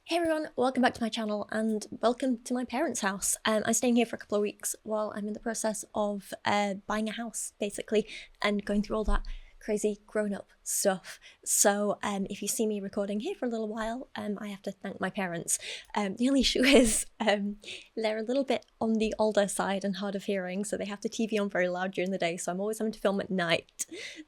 Hey everyone, welcome back to my channel and welcome to my parents' house. I'm staying here for a couple of weeks while I'm in the process of buying a house, basically, and going through all that crazy grown-up stuff. So if you see me recording here for a little while, I have to thank my parents. The only issue is they're a little bit on the older side and hard of hearing, so they have the TV on very loud during the day, so I'm always having to film at night.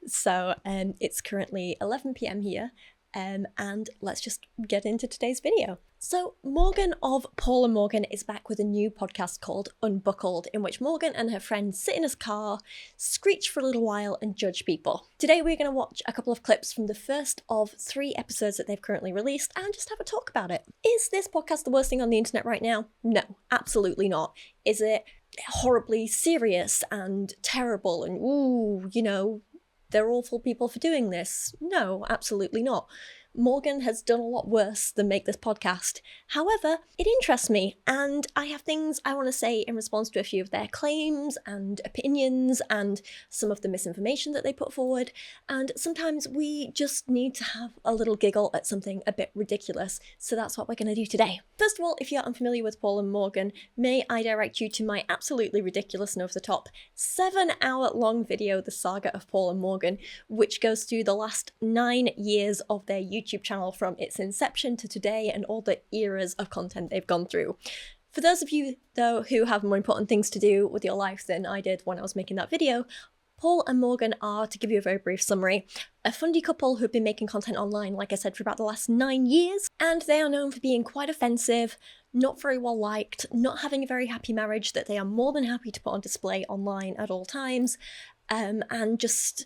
So it's currently 11 PM here. And let's just get into today's video. So Morgan of Paul and Morgan is back with a new podcast called Unbuckled, in which Morgan and her friend sit in his car, screech for a little while and judge people. Today we're going to watch a couple of clips from the first of 3 episodes that they've currently released and just have a talk about it. Is this podcast the worst thing on the internet right now? No, absolutely not. Is it horribly serious and terrible and ooh, you know, they're awful people for doing this? No, absolutely not. Morgan has done a lot worse than make this podcast. However, it interests me, and I have things I want to say in response to a few of their claims and opinions and some of the misinformation that they put forward, and sometimes we just need to have a little giggle at something a bit ridiculous, so that's what we're going to do today. First of all, if you're unfamiliar with Paul and Morgan, may I direct you to my absolutely ridiculous and over-the-top 7-hour-long video, The Saga of Paul and Morgan, which goes through the last 9 years of their YouTube channel from its inception to today and all the eras of content they've gone through. For those of you, though, who have more important things to do with your life than I did when I was making that video, Paul and Morgan are, to give you a very brief summary, a fundy couple who've been making content online, like I said, for about the last 9 years, and they are known for being quite offensive, not very well liked, not having a very happy marriage that they are more than happy to put on display online at all times, and just...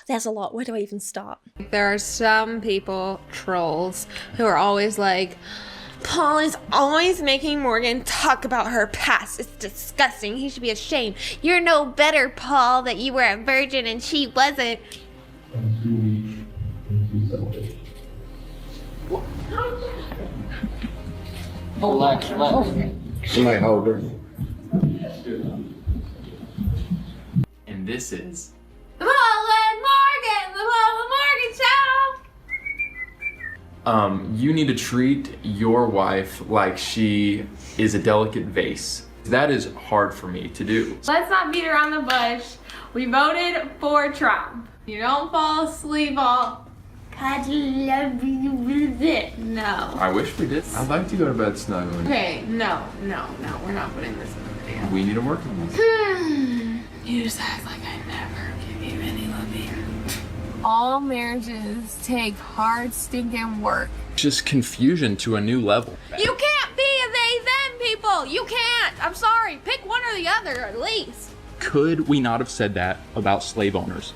There's a lot. Where do I even start? There are some people, trolls, who are always like, Paul is always making Morgan talk about her past. It's disgusting. He should be ashamed. You're no better, Paul, that you were a virgin and she wasn't. Relax. Somebody hold her. And this is The Paul and Morgan channel. you need to treat your wife like she is a delicate vase. That is hard for me to do. Let's not beat around the bush. We voted for Trump. You don't fall asleep all no. I wish we did. I'd like to go to bed snuggling. Okay, no, we're not putting this in the video. We need to work on this. You just act like I never give you any loving. All marriages take hard stinking work. Just confusion to a new level. You can't be a they them people. You can't. I'm sorry. Pick one or the other at least. Could we not have said that about slave owners?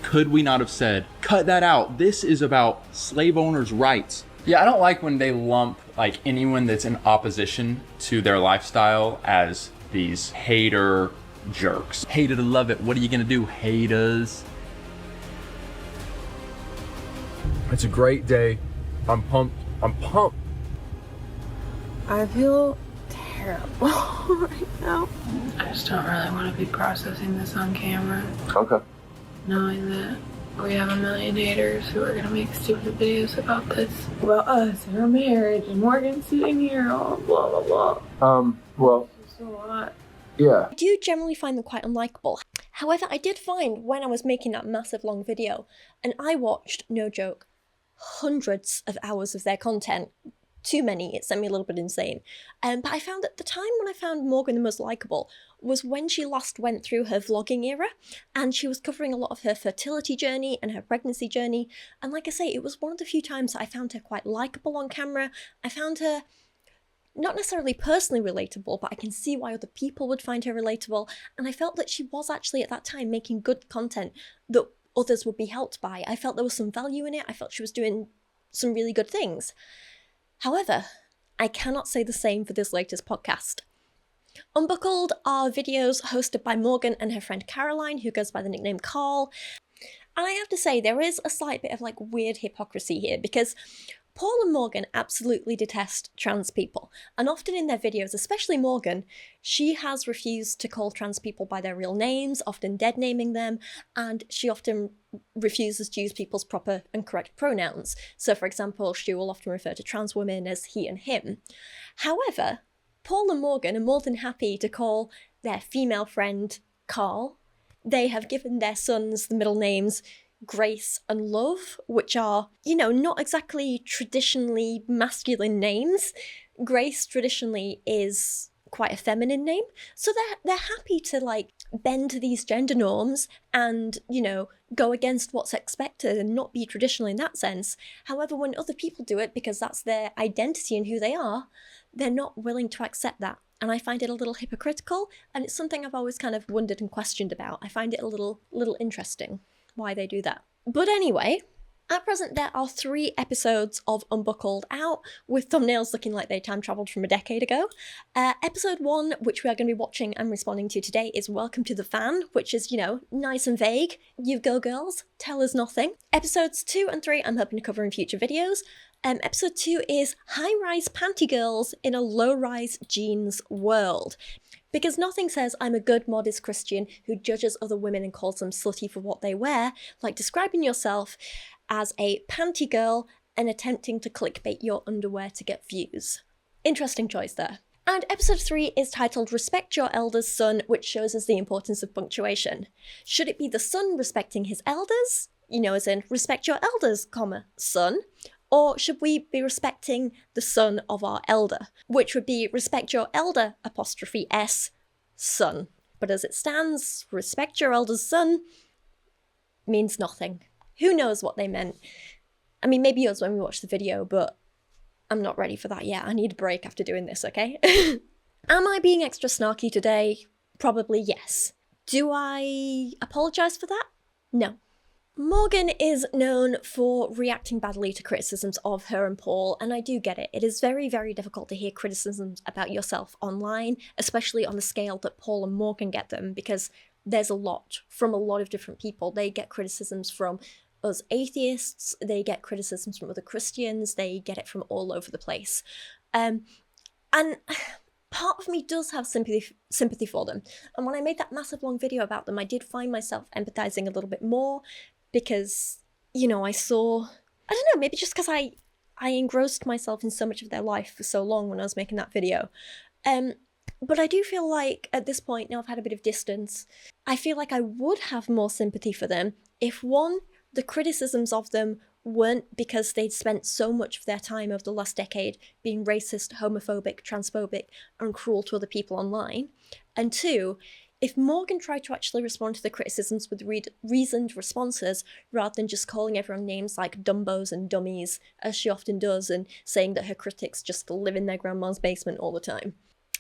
Could we not have said, cut that out? This is about slave owners' rights. Yeah, I don't like when they lump like anyone that's in opposition to their lifestyle as these hater jerks. Hate it or love it. What are you gonna do, haters? It's a great day. I'm pumped. I feel terrible right now. I just don't really want to be processing this on camera. Okay. Knowing that we have a million haters who are going to make stupid videos about this. About us and our marriage and Morgan sitting here, all blah, blah, blah. Well, It's a lot. yeah. I do generally find them quite unlikable. However, I did find when I was making that massive long video, and I watched, no joke, hundreds of hours of their content. Too many, it sent me a little bit insane. But I found that the time when I found Morgan the most likeable was when she last went through her vlogging era, and she was covering a lot of her fertility journey and her pregnancy journey. And like I say, it was one of the few times that I found her quite likeable on camera. I found her not necessarily personally relatable, but I can see why other people would find her relatable. And I felt that she was actually at that time making good content that others would be helped by. I felt there was some value in it. I felt she was doing some really good things. However, I cannot say the same for this latest podcast. Unbuckled are videos hosted by Morgan and her friend Caroline, who goes by the nickname Carl. And I have to say, there is a slight bit of like weird hypocrisy here, because Paul and Morgan absolutely detest trans people, and often in their videos, especially Morgan, she has refused to call trans people by their real names, often dead naming them, and she often refuses to use people's proper and correct pronouns. So, for example, she will often refer to trans women as he and him. However, Paul and Morgan are more than happy to call their female friend Carl. They have given their sons the middle names Grace and Love, which are, not exactly traditionally masculine names. Grace traditionally is quite a feminine name, so they're happy to bend to these gender norms and go against what's expected and not be traditional in that sense. However, when other people do it because that's their identity and who they are, they're not willing to accept that. And I find it a little hypocritical, and it's something I've always kind of wondered and questioned about. I find it a little interesting why they do that. But anyway, at present there are 3 episodes of Unbuckled out, with thumbnails looking like they time travelled from a decade ago. Episode 1, which we are going to be watching and responding to today, is Welcome to the Fan, which is, nice and vague. You go girls, tell us nothing. Episodes 2 and 3 I'm hoping to cover in future videos. Episode 2 is High-Rise Panty Girls in a Low-Rise Jeans World. Because nothing says I'm a good, modest Christian who judges other women and calls them slutty for what they wear, like describing yourself as a panty girl and attempting to clickbait your underwear to get views. Interesting choice there. And episode 3 is titled Respect Your Elders, Son, which shows us the importance of punctuation. Should it be the son respecting his elders? As in, respect your elders, son? Or should we be respecting the son of our elder, which would be respect your elder, '(s), son. But as it stands, respect your elder's son means nothing. Who knows what they meant? I mean, maybe us when we watch the video, but I'm not ready for that yet. I need a break after doing this, okay? Am I being extra snarky today? Probably yes. Do I apologise for that? No. Morgan is known for reacting badly to criticisms of her and Paul, and I do get it. It is very, very difficult to hear criticisms about yourself online, especially on the scale that Paul and Morgan get them, because there's a lot from a lot of different people. They get criticisms from us atheists, they get criticisms from other Christians, they get it from all over the place. And part of me does have sympathy for them. And when I made that massive long video about them, I did find myself empathizing a little bit more, because, I saw, I don't know, maybe just because I engrossed myself in so much of their life for so long when I was making that video. But I do feel like at this point, now I've had a bit of distance, I feel like I would have more sympathy for them if, one, the criticisms of them weren't because they'd spent so much of their time over the last decade being racist, homophobic, transphobic, and cruel to other people online, and 2, if Morgan tried to actually respond to the criticisms with reasoned responses, rather than just calling everyone names like dumbos and dummies, as she often does, and saying that her critics just live in their grandma's basement all the time.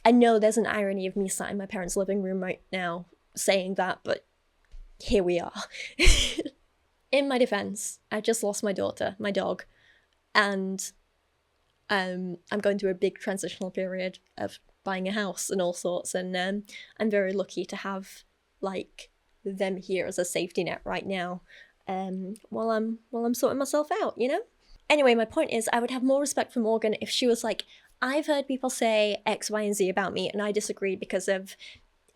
I know there's an irony of me sat in my parents' living room right now saying that, but here we are. In my defense, I just lost my daughter, my dog, and I'm going through a big transitional period of buying a house and all sorts, and I'm very lucky to have them here as a safety net right now, while I'm sorting myself out, Anyway, my point is, I would have more respect for Morgan if she was like, I've heard people say X, Y, and Z about me, and I disagree because of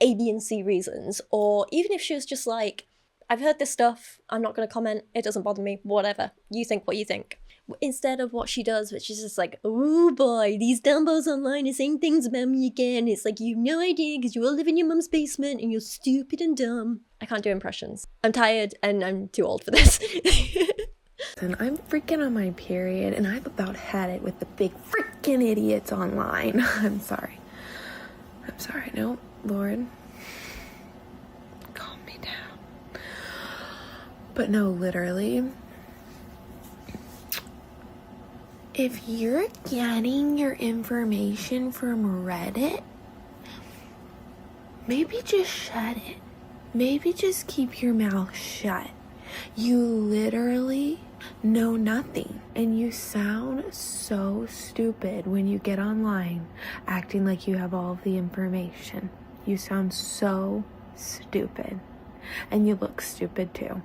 A, B, and C reasons, or even if she was just like, I've heard this stuff, I'm not going to comment, it doesn't bother me, whatever, you think what you think. Instead of what she does, which is just like, oh boy, these dumbos online are saying things about me again. It's like, you have no idea because you all live in your mum's basement and you're stupid and dumb. I can't do impressions. I'm tired and I'm too old for this. And I'm freaking on my period, and I've about had it with the big freaking idiots online. I'm sorry. No, Lord, calm me down. But no, literally, if you're getting your information from Reddit, maybe just shut it. Maybe just keep your mouth shut. You literally know nothing, and you sound so stupid when you get online acting like you have all of the information. You sound so stupid, and you look stupid too.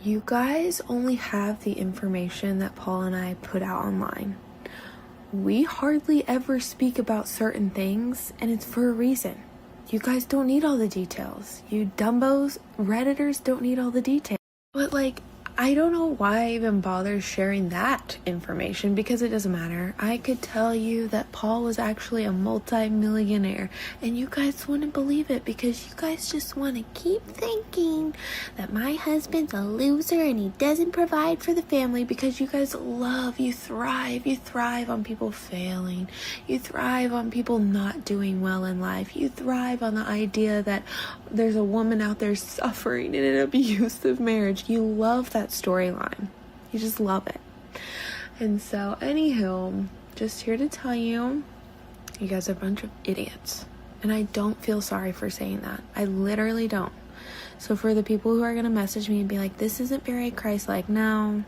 You guys only have the information that Paul and I put out online. We hardly ever speak about certain things, and it's for a reason. You guys don't need all the details. You dumbos, Redditors don't need all the details. But like, I don't know why I even bother sharing that information, because it doesn't matter. I could tell you that Paul was actually a multi-millionaire, and you guys wouldn't believe it, because you guys just want to keep thinking that my husband's a loser and he doesn't provide for the family, because you guys you thrive on people failing. You thrive on people not doing well in life. You thrive on the idea that there's a woman out there suffering in an abusive marriage. You love that storyline. You just love it. And so, anywho, just here to tell you, you guys are a bunch of idiots. And I don't feel sorry for saying that. I literally don't. So for the people who are going to message me and be like, this isn't very Christ-like, no.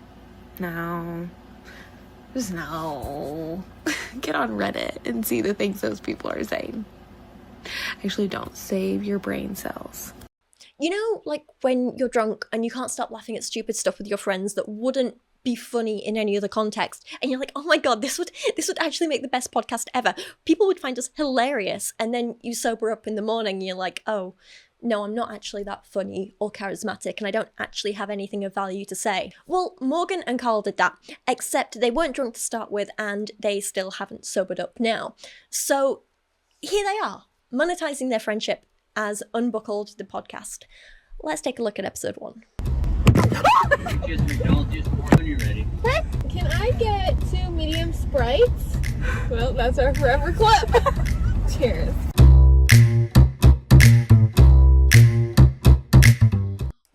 Just no. Get on Reddit and see the things those people are saying. Actually, don't. Save your brain cells. You know, like when you're drunk and you can't stop laughing at stupid stuff with your friends that wouldn't be funny in any other context, and you're like, oh my god, this would actually make the best podcast ever. People would find us hilarious, and then you sober up in the morning and you're like, oh, no, I'm not actually that funny or charismatic, and I don't actually have anything of value to say. Well, Morgan and Carl did that, except they weren't drunk to start with, and they still haven't sobered up now. So here they are, monetizing their friendship as Unbuckled, the podcast. Let's take a look at episode 1. Just McDonald's when you're ready. Can I get 2 medium Sprites? Well, that's our forever clip. Cheers.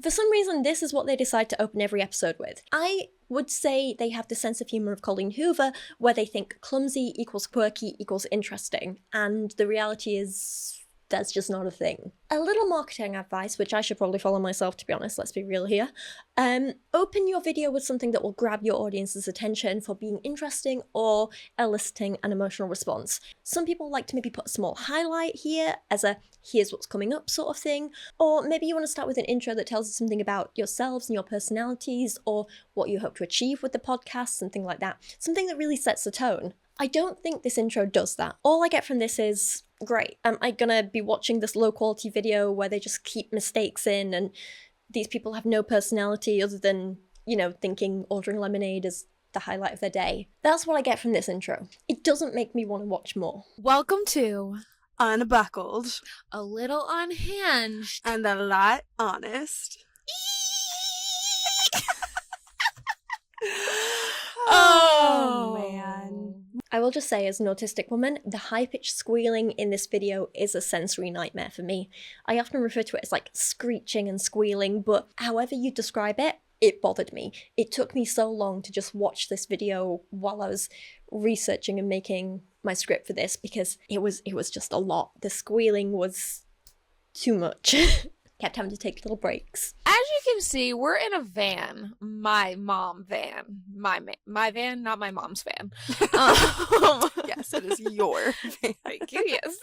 For some reason, this is what they decide to open every episode with. I would say they have the sense of humour of Colleen Hoover, where they think clumsy equals quirky equals interesting, and the reality is that's just not a thing. A little marketing advice, which I should probably follow myself, to be honest, let's be real here. Open your video with something that will grab your audience's attention for being interesting or eliciting an emotional response. Some people like to maybe put a small highlight here as a here's what's coming up sort of thing, or maybe you want to start with an intro that tells you something about yourselves and your personalities, or what you hope to achieve with the podcast, something like that. Something that really sets the tone. I don't think this intro does that. All I get from this is, great, am I gonna be watching this low quality video where they just keep mistakes in and these people have no personality other than, you know, thinking ordering lemonade is the highlight of their day? That's what I get from this intro. It doesn't make me want to watch more. Welcome to Unbuckled. A Little Unhinged. And a lot honest. Oh, man. I will just say, as an autistic woman, the high-pitched squealing in this video is a sensory nightmare for me. I often refer to it as like screeching and squealing, but however you describe it, it bothered me. It took me so long to just watch this video while I was researching and making my script for this, because it was just a lot. The squealing was too much. Kept having to take little breaks. As you can see, we're in a van. My mom van. My van, not my mom's van. Yes, it is your van. Thank you, yes.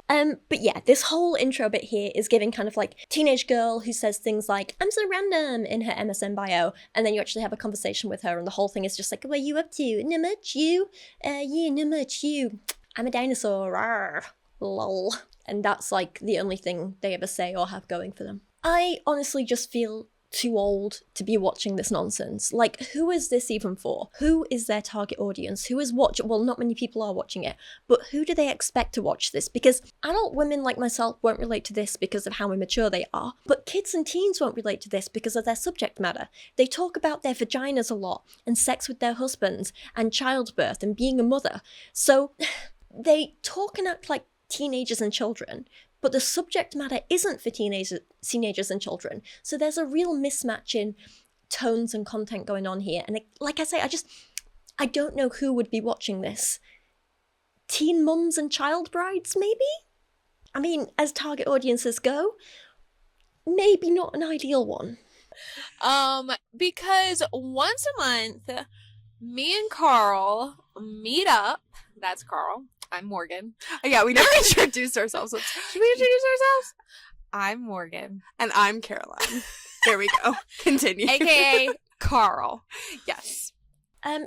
But yeah, this whole intro bit here is giving kind of like teenage girl who says things like, I'm so random in her MSN bio, and then you actually have a conversation with her and the whole thing is just like, what are you up to? Not much, you? Yeah, not much, you. I'm a dinosaur, rawr, lol. And that's like the only thing they ever say or have going for them. I honestly just feel too old to be watching this nonsense. Like, who is this even for? Who is their target audience? Who is watching? Well, not many people are watching it, but who do they expect to watch this? Because adult women like myself won't relate to this because of how immature they are, but kids and teens won't relate to this because of their subject matter. They talk about their vaginas a lot, and sex with their husbands, and childbirth, and being a mother. So they talk and act like teenagers and children, but the subject matter isn't for teenagers and children. So there's a real mismatch in tones and content going on here. And like I say, I don't know who would be watching this. Teen mums and child brides, maybe? I mean, as target audiences go, maybe not an ideal one. Because once a month, me and Carl meet up. That's Carl. I'm Morgan. Yeah, we never introduced ourselves. Should we introduce ourselves? I'm Morgan. And I'm Caroline. There we go. Continue. AKA Carl. Yes.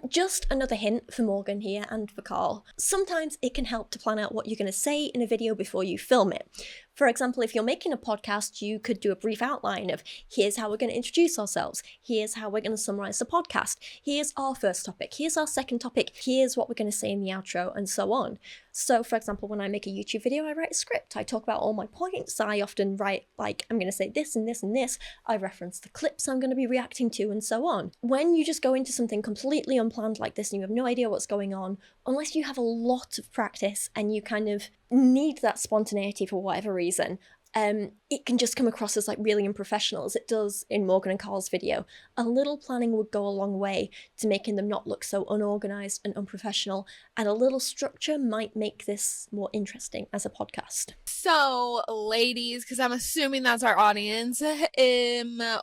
Just another hint for Morgan here and for Carl. Sometimes it can help to plan out what you're going to say in a video before you film it. For example, if you're making a podcast, you could do a brief outline of here's how we're going to introduce ourselves, here's how we're going to summarize the podcast, here's our first topic, here's our second topic, here's what we're going to say in the outro, and so on. So, for example, when I make a YouTube video, I write a script. I talk about all my points. I often write, like, I'm going to say this and this and this. I reference the clips I'm going to be reacting to, and so on. When you just go into something completely unplanned like this and you have no idea what's going on, unless you have a lot of practice and you kind of need that spontaneity for whatever reason, it can just come across as like really unprofessional, as it does in Morgan and Carl's video. A little planning would go a long way to making them not look so unorganized and unprofessional, and a little structure might make this more interesting as a podcast. So, ladies, because I'm assuming that's our audience,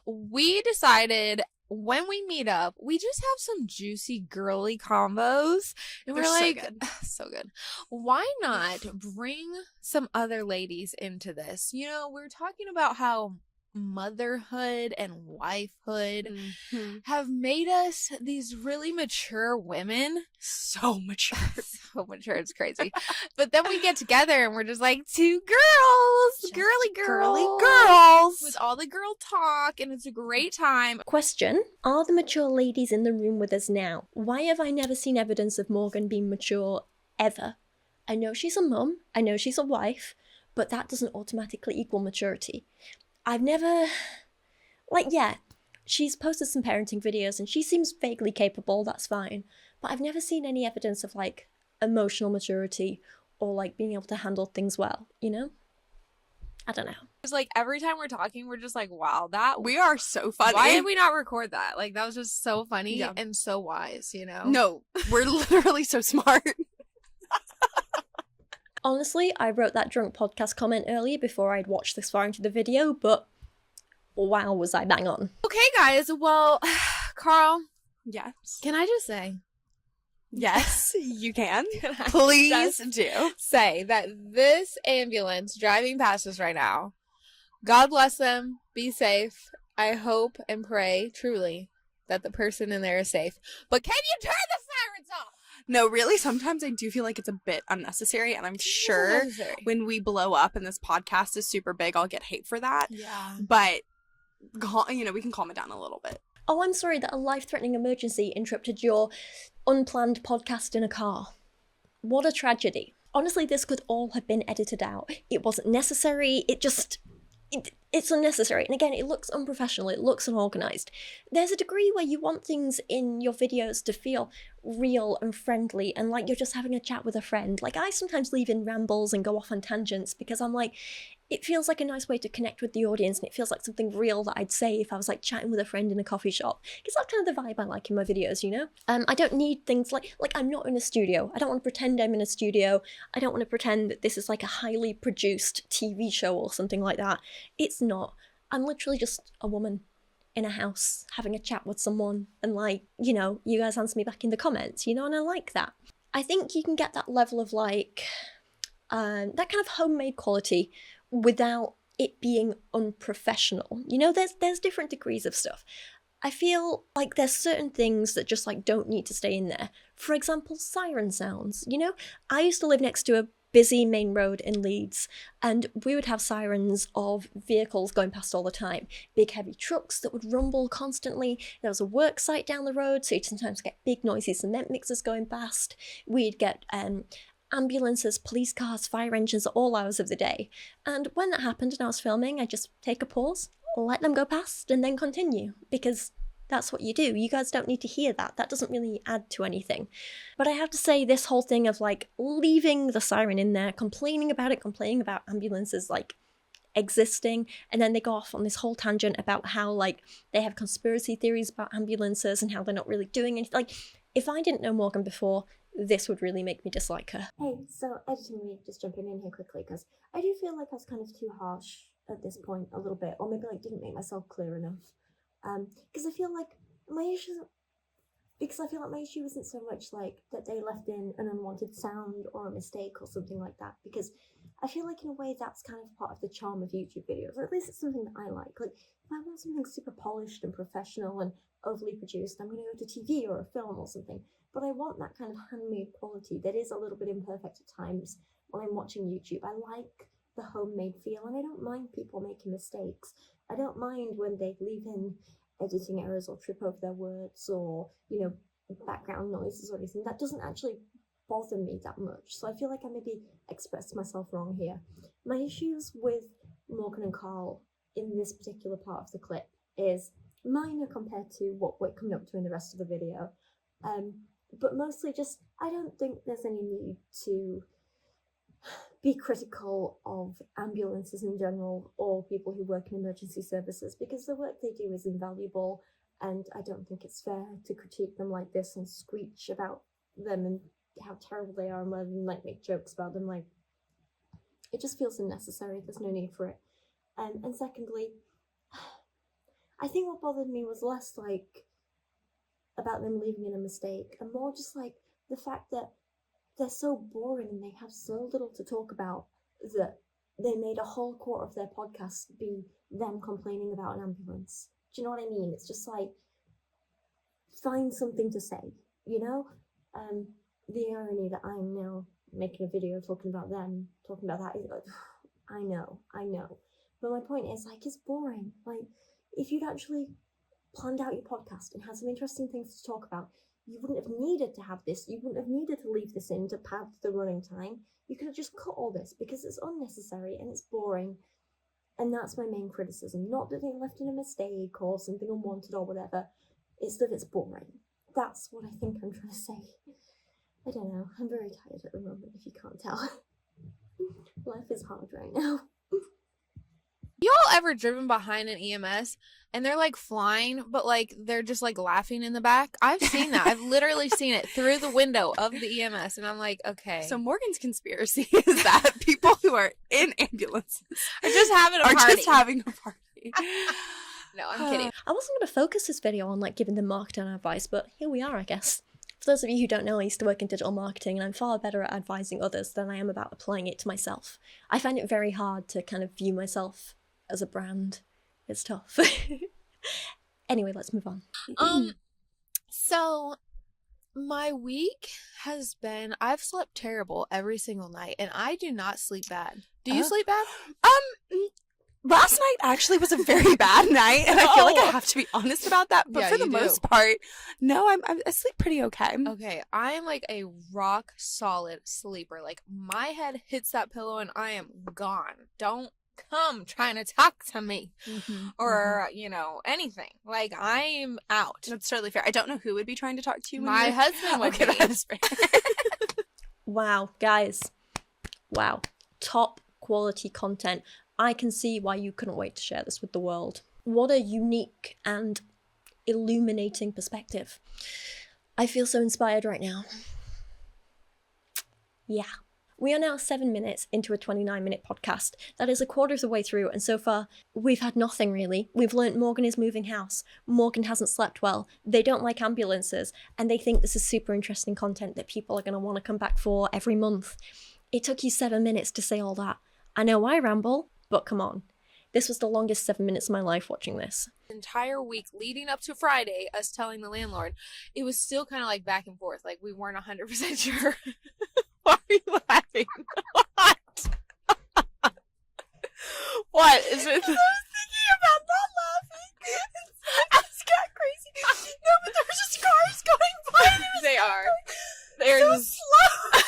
we decided when we meet up, we just have some juicy girly combos, and we're They're so like, good. so good. Why not bring some other ladies into this? You know, we're talking about how motherhood and wifehood have made us these really mature women. So mature. So mature, it's crazy. But then we get together and we're just like two girls, Just girly girls. with all the girl talk, and it's a great time. Question: are the mature ladies in the room with us now? Why have I never seen evidence of Morgan being mature ever? I know she's a mum, I know she's a wife, but that doesn't automatically equal maturity. I've never, she's posted some parenting videos and she seems vaguely capable, that's fine, but I've never seen any evidence of like emotional maturity or like being able to handle things well, you know? I don't know. It's like every time we're talking, we're just like, wow, We are so funny. why did we not record that? Like, that was just so funny Yeah. and so wise, you know? No, we're literally so smart. Honestly, I wrote that drunk podcast comment earlier before I'd watched this far into the video, but wow, was I bang on. Okay, guys, well, Carl, Yes. can I just say, Yes, you can. can I Please just do. say that this ambulance driving past us right now, God bless them, be safe. I hope and pray truly that the person in there is safe. But can you turn the sirens off? No, really, sometimes I do feel like it's a bit unnecessary, and I'm sure Unnecessary. when we blow up and this podcast is super big, I'll get hate for that. Yeah. But, we can calm it down a little bit. Oh, I'm sorry that a life-threatening emergency interrupted your unplanned podcast in a car. What a tragedy. Honestly, this could all have been edited out. It wasn't necessary. It's unnecessary. And again, it looks unprofessional. It looks unorganized. There's a degree where you want things in your videos to feel real and friendly and like you're just having a chat with a friend. Like, I sometimes leave in rambles and go off on tangents because I'm like, it feels like a nice way to connect with the audience, and it feels like something real that I'd say if I was like chatting with a friend in a coffee shop. It's that kind of the vibe I like in my videos, you know? I don't need things like I'm not in a studio. I don't want to pretend I'm in a studio. I don't want to pretend that this is like a highly produced TV show or something like that. It's not. I'm literally just a woman in a house having a chat with someone, and like, you know, you guys answer me back in the comments, you know, and I like that. I think you can get that level of like, that kind of homemade quality without it being unprofessional. You know, there's different degrees of stuff. I feel like there's certain things that just like don't need to stay in there. For example, siren sounds. You know, I used to live next to a busy main road in Leeds, and we would have sirens of vehicles going past all the time. Big heavy trucks that would rumble constantly. There was a work site down the road, so you'd sometimes get big noisy cement mixers going past. We'd get ambulances, police cars, fire engines at all hours of the day. And when that happened and I was filming, I'd just take a pause, let them go past, and then continue, because that's what you do. You guys don't need to hear that. That doesn't really add to anything. But I have to say, this whole thing of like leaving the siren in there, complaining about ambulances like existing, and then they go off on this whole tangent about how like they have conspiracy theories about ambulances and how they're not really doing anything. Like, if I didn't know Morgan before, this would really make me dislike her. Hey, so editing me just jumping in here quickly, because I do feel like I was kind of too harsh at this point a little bit, or maybe like didn't make myself clear enough. Because I feel like my issue isn't so much like that they left in an unwanted sound or a mistake or something like that, because I feel like in a way that's kind of part of the charm of YouTube videos, or at least it's something that I like. Like, if I want something super polished and professional and overly produced, I'm going to go to TV or a film or something. But I want that kind of handmade quality that is a little bit imperfect at times when I'm watching YouTube. I like the homemade feel, and I don't mind people making mistakes. I don't mind when they leave in editing errors or trip over their words or, you know, background noises or anything. That doesn't actually bother me that much. So I feel like I maybe expressed myself wrong here. My issues with Morgan and Carl in this particular part of the clip is minor compared to what we're coming up to in the rest of the video. But mostly just, I don't think there's any need to be critical of ambulances in general or people who work in emergency services, because the work they do is invaluable, and I don't think it's fair to critique them like this and screech about them and how terrible they are and rather than like make jokes about them. Like, it just feels unnecessary. There's no need for it. And secondly, I think what bothered me was less like about them leaving in a mistake and more just like the fact that they're so boring and they have so little to talk about that they made a whole quarter of their podcast be them complaining about an ambulance. Do you know what I mean? It's just like, find something to say, you know? The irony that I'm now making a video talking about them, talking about that, is like, I know. But my point is, like, it's boring. Like, if you'd actually planned out your podcast and had some interesting things to talk about, you wouldn't have needed to have this. You wouldn't have needed to leave this in to pad the running time. You could have just cut all this because it's unnecessary and it's boring. And that's my main criticism. Not that they left in a mistake or something unwanted or whatever. It's that it's boring. That's what I think I'm trying to say. I don't know. I'm very tired at the moment, if you can't tell. Life is hard right now. You all ever driven behind an EMS and they're like flying, but like they're just like laughing in the back? I've seen that. I've literally seen it through the window of the EMS, and I'm like, okay. So Morgan's conspiracy is that people who are in ambulances are just having a party. No, I'm kidding. I wasn't going to focus this video on like giving them marketing advice, but here we are, I guess. For those of you who don't know, I used to work in digital marketing, and I'm far better at advising others than I am about applying it to myself. I find it very hard to kind of view myself as a brand. It's tough. Anyway, let's move on. So my week has been, I've slept terrible every single night, and I do not sleep bad. Do you sleep bad? Last night actually was a very bad night, and I feel like I have to be honest about that. But Yeah, for the you most do. part, no, I sleep pretty okay. Okay, I am like a rock solid sleeper. Like, my head hits that pillow and I am gone. Don't come trying to talk to me or, you know, anything. Like, I'm out. That's totally fair. I don't know who would be trying to talk to you. My husband would Okay, be. that's fair. Wow, guys. Wow. Top quality content. I can see why you couldn't wait to share this with the world. What a unique and illuminating perspective. I feel so inspired right now. Yeah. We are now 7 minutes into a 29-minute podcast. That is a quarter of the way through, and so far, we've had nothing really. We've learnt Morgan is moving house. Morgan hasn't slept well. They don't like ambulances, and they think this is super interesting content that people are going to want to come back for every month. It took you 7 minutes to say all that. I know I ramble, but come on. This was the longest 7 minutes of my life watching this. Entire week leading up to Friday, us telling the landlord, it was still kind of like back and forth. Like, we weren't 100% sure. Why are you laughing? What? What is it? I was thinking about not laughing. I just got crazy. No, but there were just cars going by. They are. They're so slow.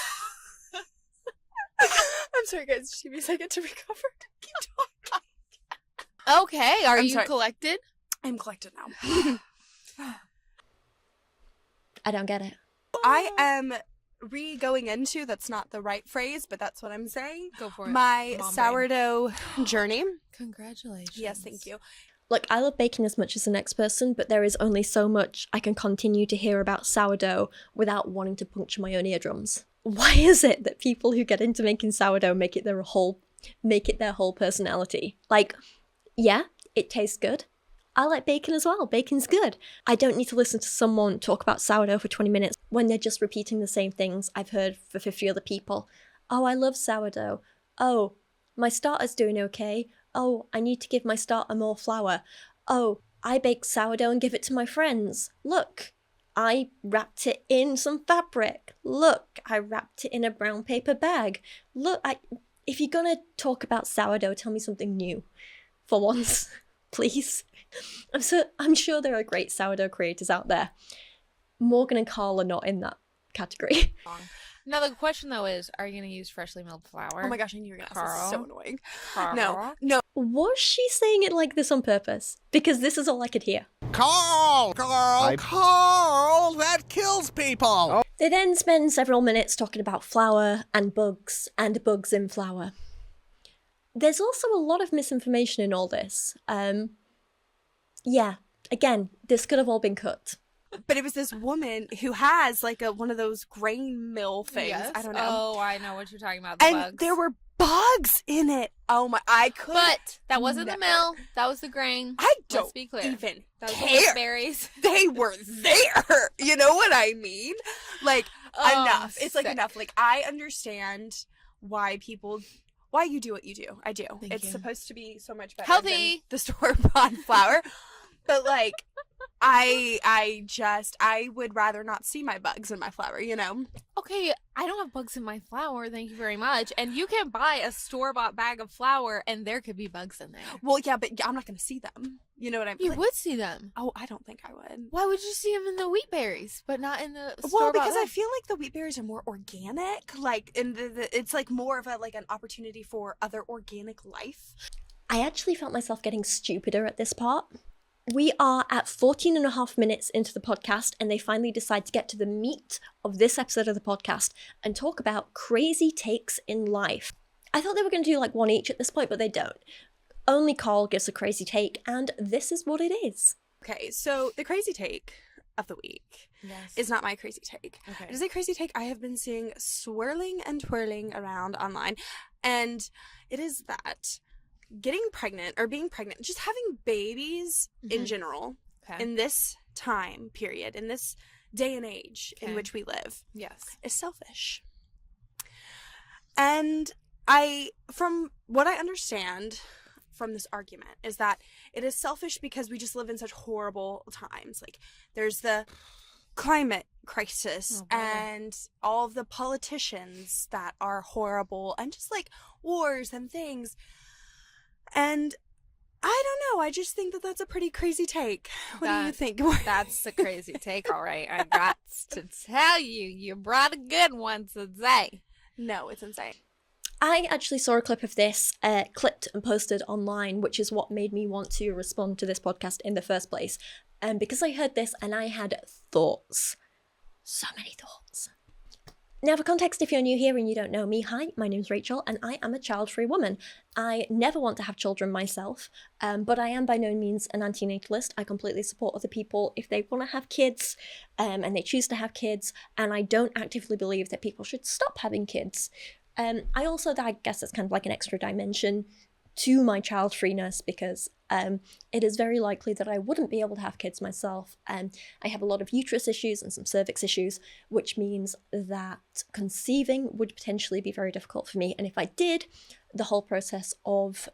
I'm sorry, guys. Just give me a second to recover. Keep talking. Okay, are I'm you sorry. collected? I'm collected now. I don't get it. I am going into, that's not the right phrase, but that's what I'm saying. Go for it. My Mom sourdough journey. Congratulations. Yes, thank you. Look, I love baking as much as the next person, but there is only so much I can continue to hear about sourdough without wanting to puncture my own eardrums. Why is it that people who get into making sourdough make it their whole personality? Like, yeah, it tastes good. I like bacon as well. Bacon's good. I don't need to listen to someone talk about sourdough for 20 minutes when they're just repeating the same things I've heard for 50 other people. Oh, I love sourdough. Oh, my starter's doing okay. Oh, I need to give my starter more flour. Oh, I baked sourdough and give it to my friends. Look, I wrapped it in some fabric. Look, I wrapped it in a brown paper bag. Look, if you're gonna talk about sourdough, tell me something new. For once, please. I'm sure there are great sourdough creators out there. Morgan and Carl are not in that category. Now the question though is, are you going to use freshly milled flour? Oh my gosh, I knew you were going to ask this. This is so annoying. Carl? No. Was she saying it like this on purpose? Because this is all I could hear. Carl, that kills people. They then spend several minutes talking about flour and bugs in flour. There's also a lot of misinformation in all this. Yeah, again, this could have all been cut. But it was this woman who has like one of those grain mill things. Yes. I don't know. Oh, I know what you're talking about. And Bugs. there were bugs in it. Oh my! I could. But that wasn't the mill. That was the grain. I don't Let's be clear. even That was care. the berries. They were there. You know what I mean? Like enough. It's like sick. enough. Like I understand why you do what you do. I do. Thank It's you. supposed to be so much better Healthy. than the store-bought flour. But like I would rather not see my bugs in my flour, you know? Okay, I don't have bugs in my flour, thank you very much. And you can buy a store-bought bag of flour and there could be bugs in there. Well, yeah, but I'm not going to see them. You know what I mean? You would see them. Oh, I don't think I would. Why would you see them in the wheat berries, but not in the store-bought? Well, because I bag? feel like the wheat berries are more organic. Like, and it's like more of an opportunity for other organic life. I actually felt myself getting stupider at this part. We are at 14 and a half minutes into the podcast, and they finally decide to get to the meat of this episode of the podcast and talk about crazy takes in life. I thought they were going to do like one each at this point, but they don't. Only Carl gives a crazy take, and this is what it is. Okay, so the crazy take of the week is not my crazy take. Okay. It is a crazy take I have been seeing swirling and twirling around online, and it is that getting pregnant or being pregnant, just having babies in general, in this time period, in this day and age in which we live, is selfish. And from what I understand from this argument, is that it is selfish because we just live in such horrible times. Like, there's the climate crisis and all of the politicians that are horrible, and just like wars and things. And I don't know. I just think that that's a pretty crazy take. What do you think? That's a crazy take, all right. I got to tell you, you brought a good one today. No, it's insane. I actually saw a clip of this clipped and posted online, which is what made me want to respond to this podcast in the first place. Because I heard this and I had thoughts. So many thoughts. Now, for context, if you're new here and you don't know me, hi, my name's Rachel, and I am a child-free woman. I never want to have children myself, but I am by no means an anti-natalist. I completely support other people if they want to have kids, and they choose to have kids, and I don't actively believe that people should stop having kids. I also, I guess it's kind of like an extra dimension to my child-freeness, because it is very likely that I wouldn't be able to have kids myself. I have a lot of uterus issues and some cervix issues, which means that conceiving would potentially be very difficult for me. And if I did, the whole process of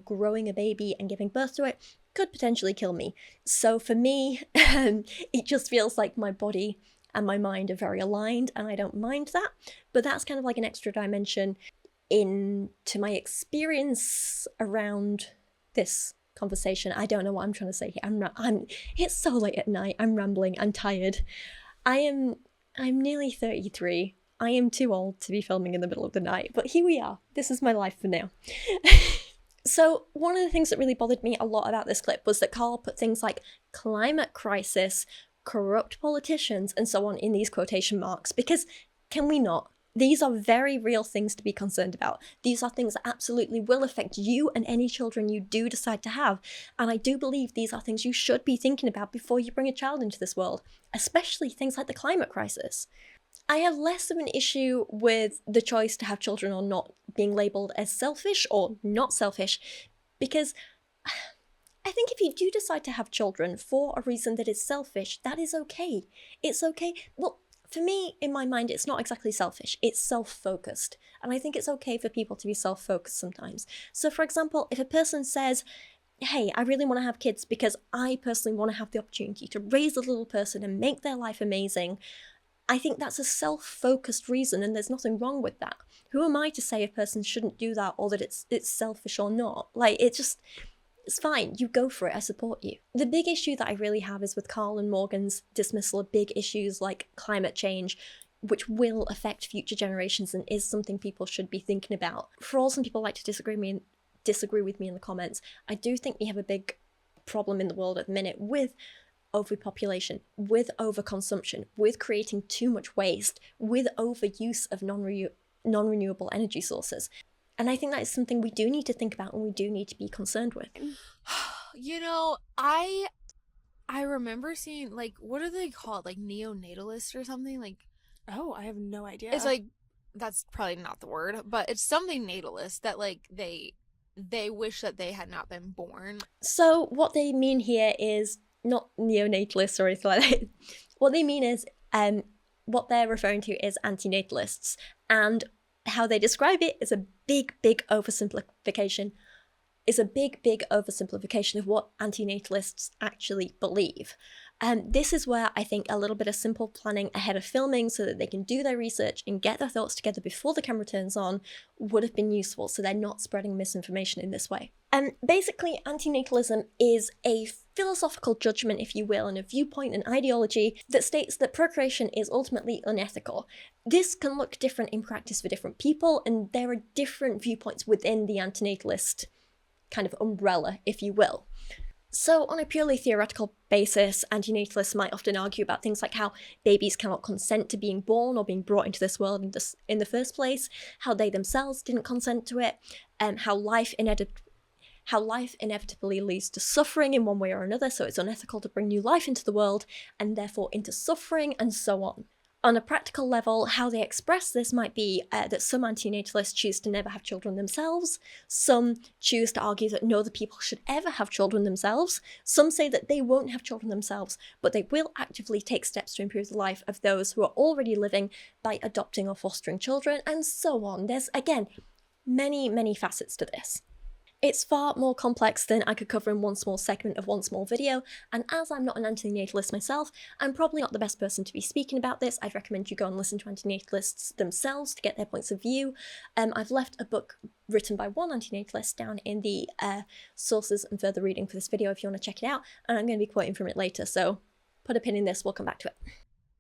growing a baby and giving birth to it could potentially kill me. So for me, it just feels like my body and my mind are very aligned, and I don't mind that. But that's kind of like an extra dimension into my experience around this conversation. I don't know what I'm trying to say here. It's so late at night. I'm rambling. I'm tired. I'm nearly 33. I am too old to be filming in the middle of the night, but here we are. This is my life for now. So one of the things that really bothered me a lot about this clip was that Carl put things like climate crisis, corrupt politicians, and so on in these quotation marks, because can we not? These are very real things to be concerned about. These are things that absolutely will affect you and any children you do decide to have. And I do believe these are things you should be thinking about before you bring a child into this world, especially things like the climate crisis. I have less of an issue with the choice to have children or not being labelled as selfish or not selfish, because I think if you do decide to have children for a reason that is selfish, that is okay. It's okay. Well, For me, in my mind, it's not exactly selfish, it's self-focused. And I think it's okay for people to be self-focused sometimes. So for example, if a person says, hey, I really want to have kids because I personally want to have the opportunity to raise a little person and make their life amazing, I think that's a self-focused reason, and there's nothing wrong with that. Who am I to say a person shouldn't do that, or that it's selfish or not? Like, it's fine, you go for it, I support you. The big issue that I really have is with Carl and Morgan's dismissal of big issues like climate change, which will affect future generations and is something people should be thinking about. For all some people like to disagree with me in the comments, I do think we have a big problem in the world at the minute with overpopulation, with overconsumption, with creating too much waste, with overuse of non-renewable energy sources. And I think that is something we do need to think about and we do need to be concerned with. You know, I remember seeing, like, what are they called? Like neonatalist or something? Like, Oh, I have no idea. it's like, that's probably not the word, but it's something natalist that, like, they wish that they had not been born. So what they mean here is not neonatalists or anything like that. What they mean is, what they're referring to is anti-natalists, and how they describe it is a big oversimplification. Is a big oversimplification of what anti-natalists actually believe. And this is where I think a little bit of simple planning ahead of filming so that they can do their research and get their thoughts together before the camera turns on would have been useful, so they're not spreading misinformation in this way. Basically, anti-natalism is a philosophical judgment, if you will, and a viewpoint and ideology that states that procreation is ultimately unethical. This can look different in practice for different people, and there are different viewpoints within the anti-natalist kind of umbrella, if you will. So on a purely theoretical basis, anti-natalists might often argue about things like how babies cannot consent to being born or being brought into this world in the first place, how they themselves didn't consent to it, how life inevitably leads to suffering in one way or another, so it's unethical to bring new life into the world, and therefore into suffering, and so on. On a practical level, how they express this might be that some anti-natalists choose to never have children themselves, some choose to argue that no other people should ever have children themselves, some say that they won't have children themselves, but they will actively take steps to improve the life of those who are already living by adopting or fostering children, and so on. There's, again, many facets to this. It's far more complex than I could cover in one small segment of one small video, and as I'm not an anti-natalist myself, I'm probably not the best person to be speaking about this. I'd recommend you go and listen to anti-natalists themselves to get their points of view. I've left a book written by one anti-natalist down in the sources and further reading for this video if you want to check it out, and I'm going to be quoting from it later, so put a pin in this, we'll come back to it.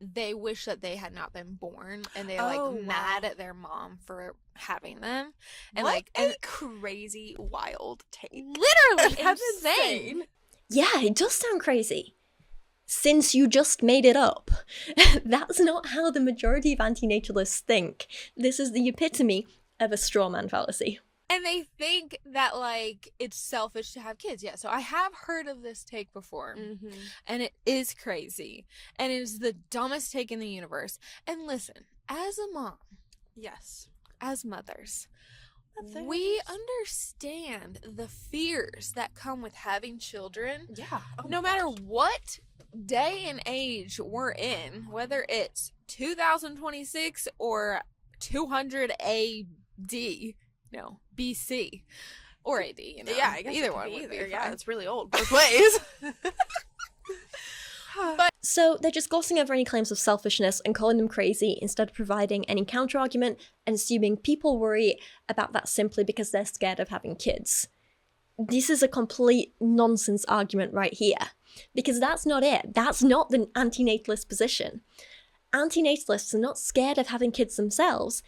They wish that they had not been born, and they're mad at their mom for having them. And what a crazy, wild take. Literally That's insane. Yeah, it does sound crazy. Since you just made it up. That's not how the majority of anti-natalists think. This is the epitome of a straw man fallacy. And they think that, like, it's selfish to have kids. Yeah, so I have heard of this take before. Mm-hmm. And it is crazy. And it is the dumbest take in the universe. And listen, as a mom, Yes. as mothers, we understand the fears that come with having children. Yeah. No matter what day and age we're in, whether it's 2026 or 200 AD. No, BC or AD, you know. Yeah, I guess either it one could be would be either. Yeah, fine. it's really old both ways. So they're just glossing over any claims of selfishness and calling them crazy instead of providing any counter-argument and assuming people worry about that simply because they're scared of having kids. This is a complete nonsense argument right here, because that's not it. That's not the anti-natalist position. Anti-natalists are not scared of having kids themselves.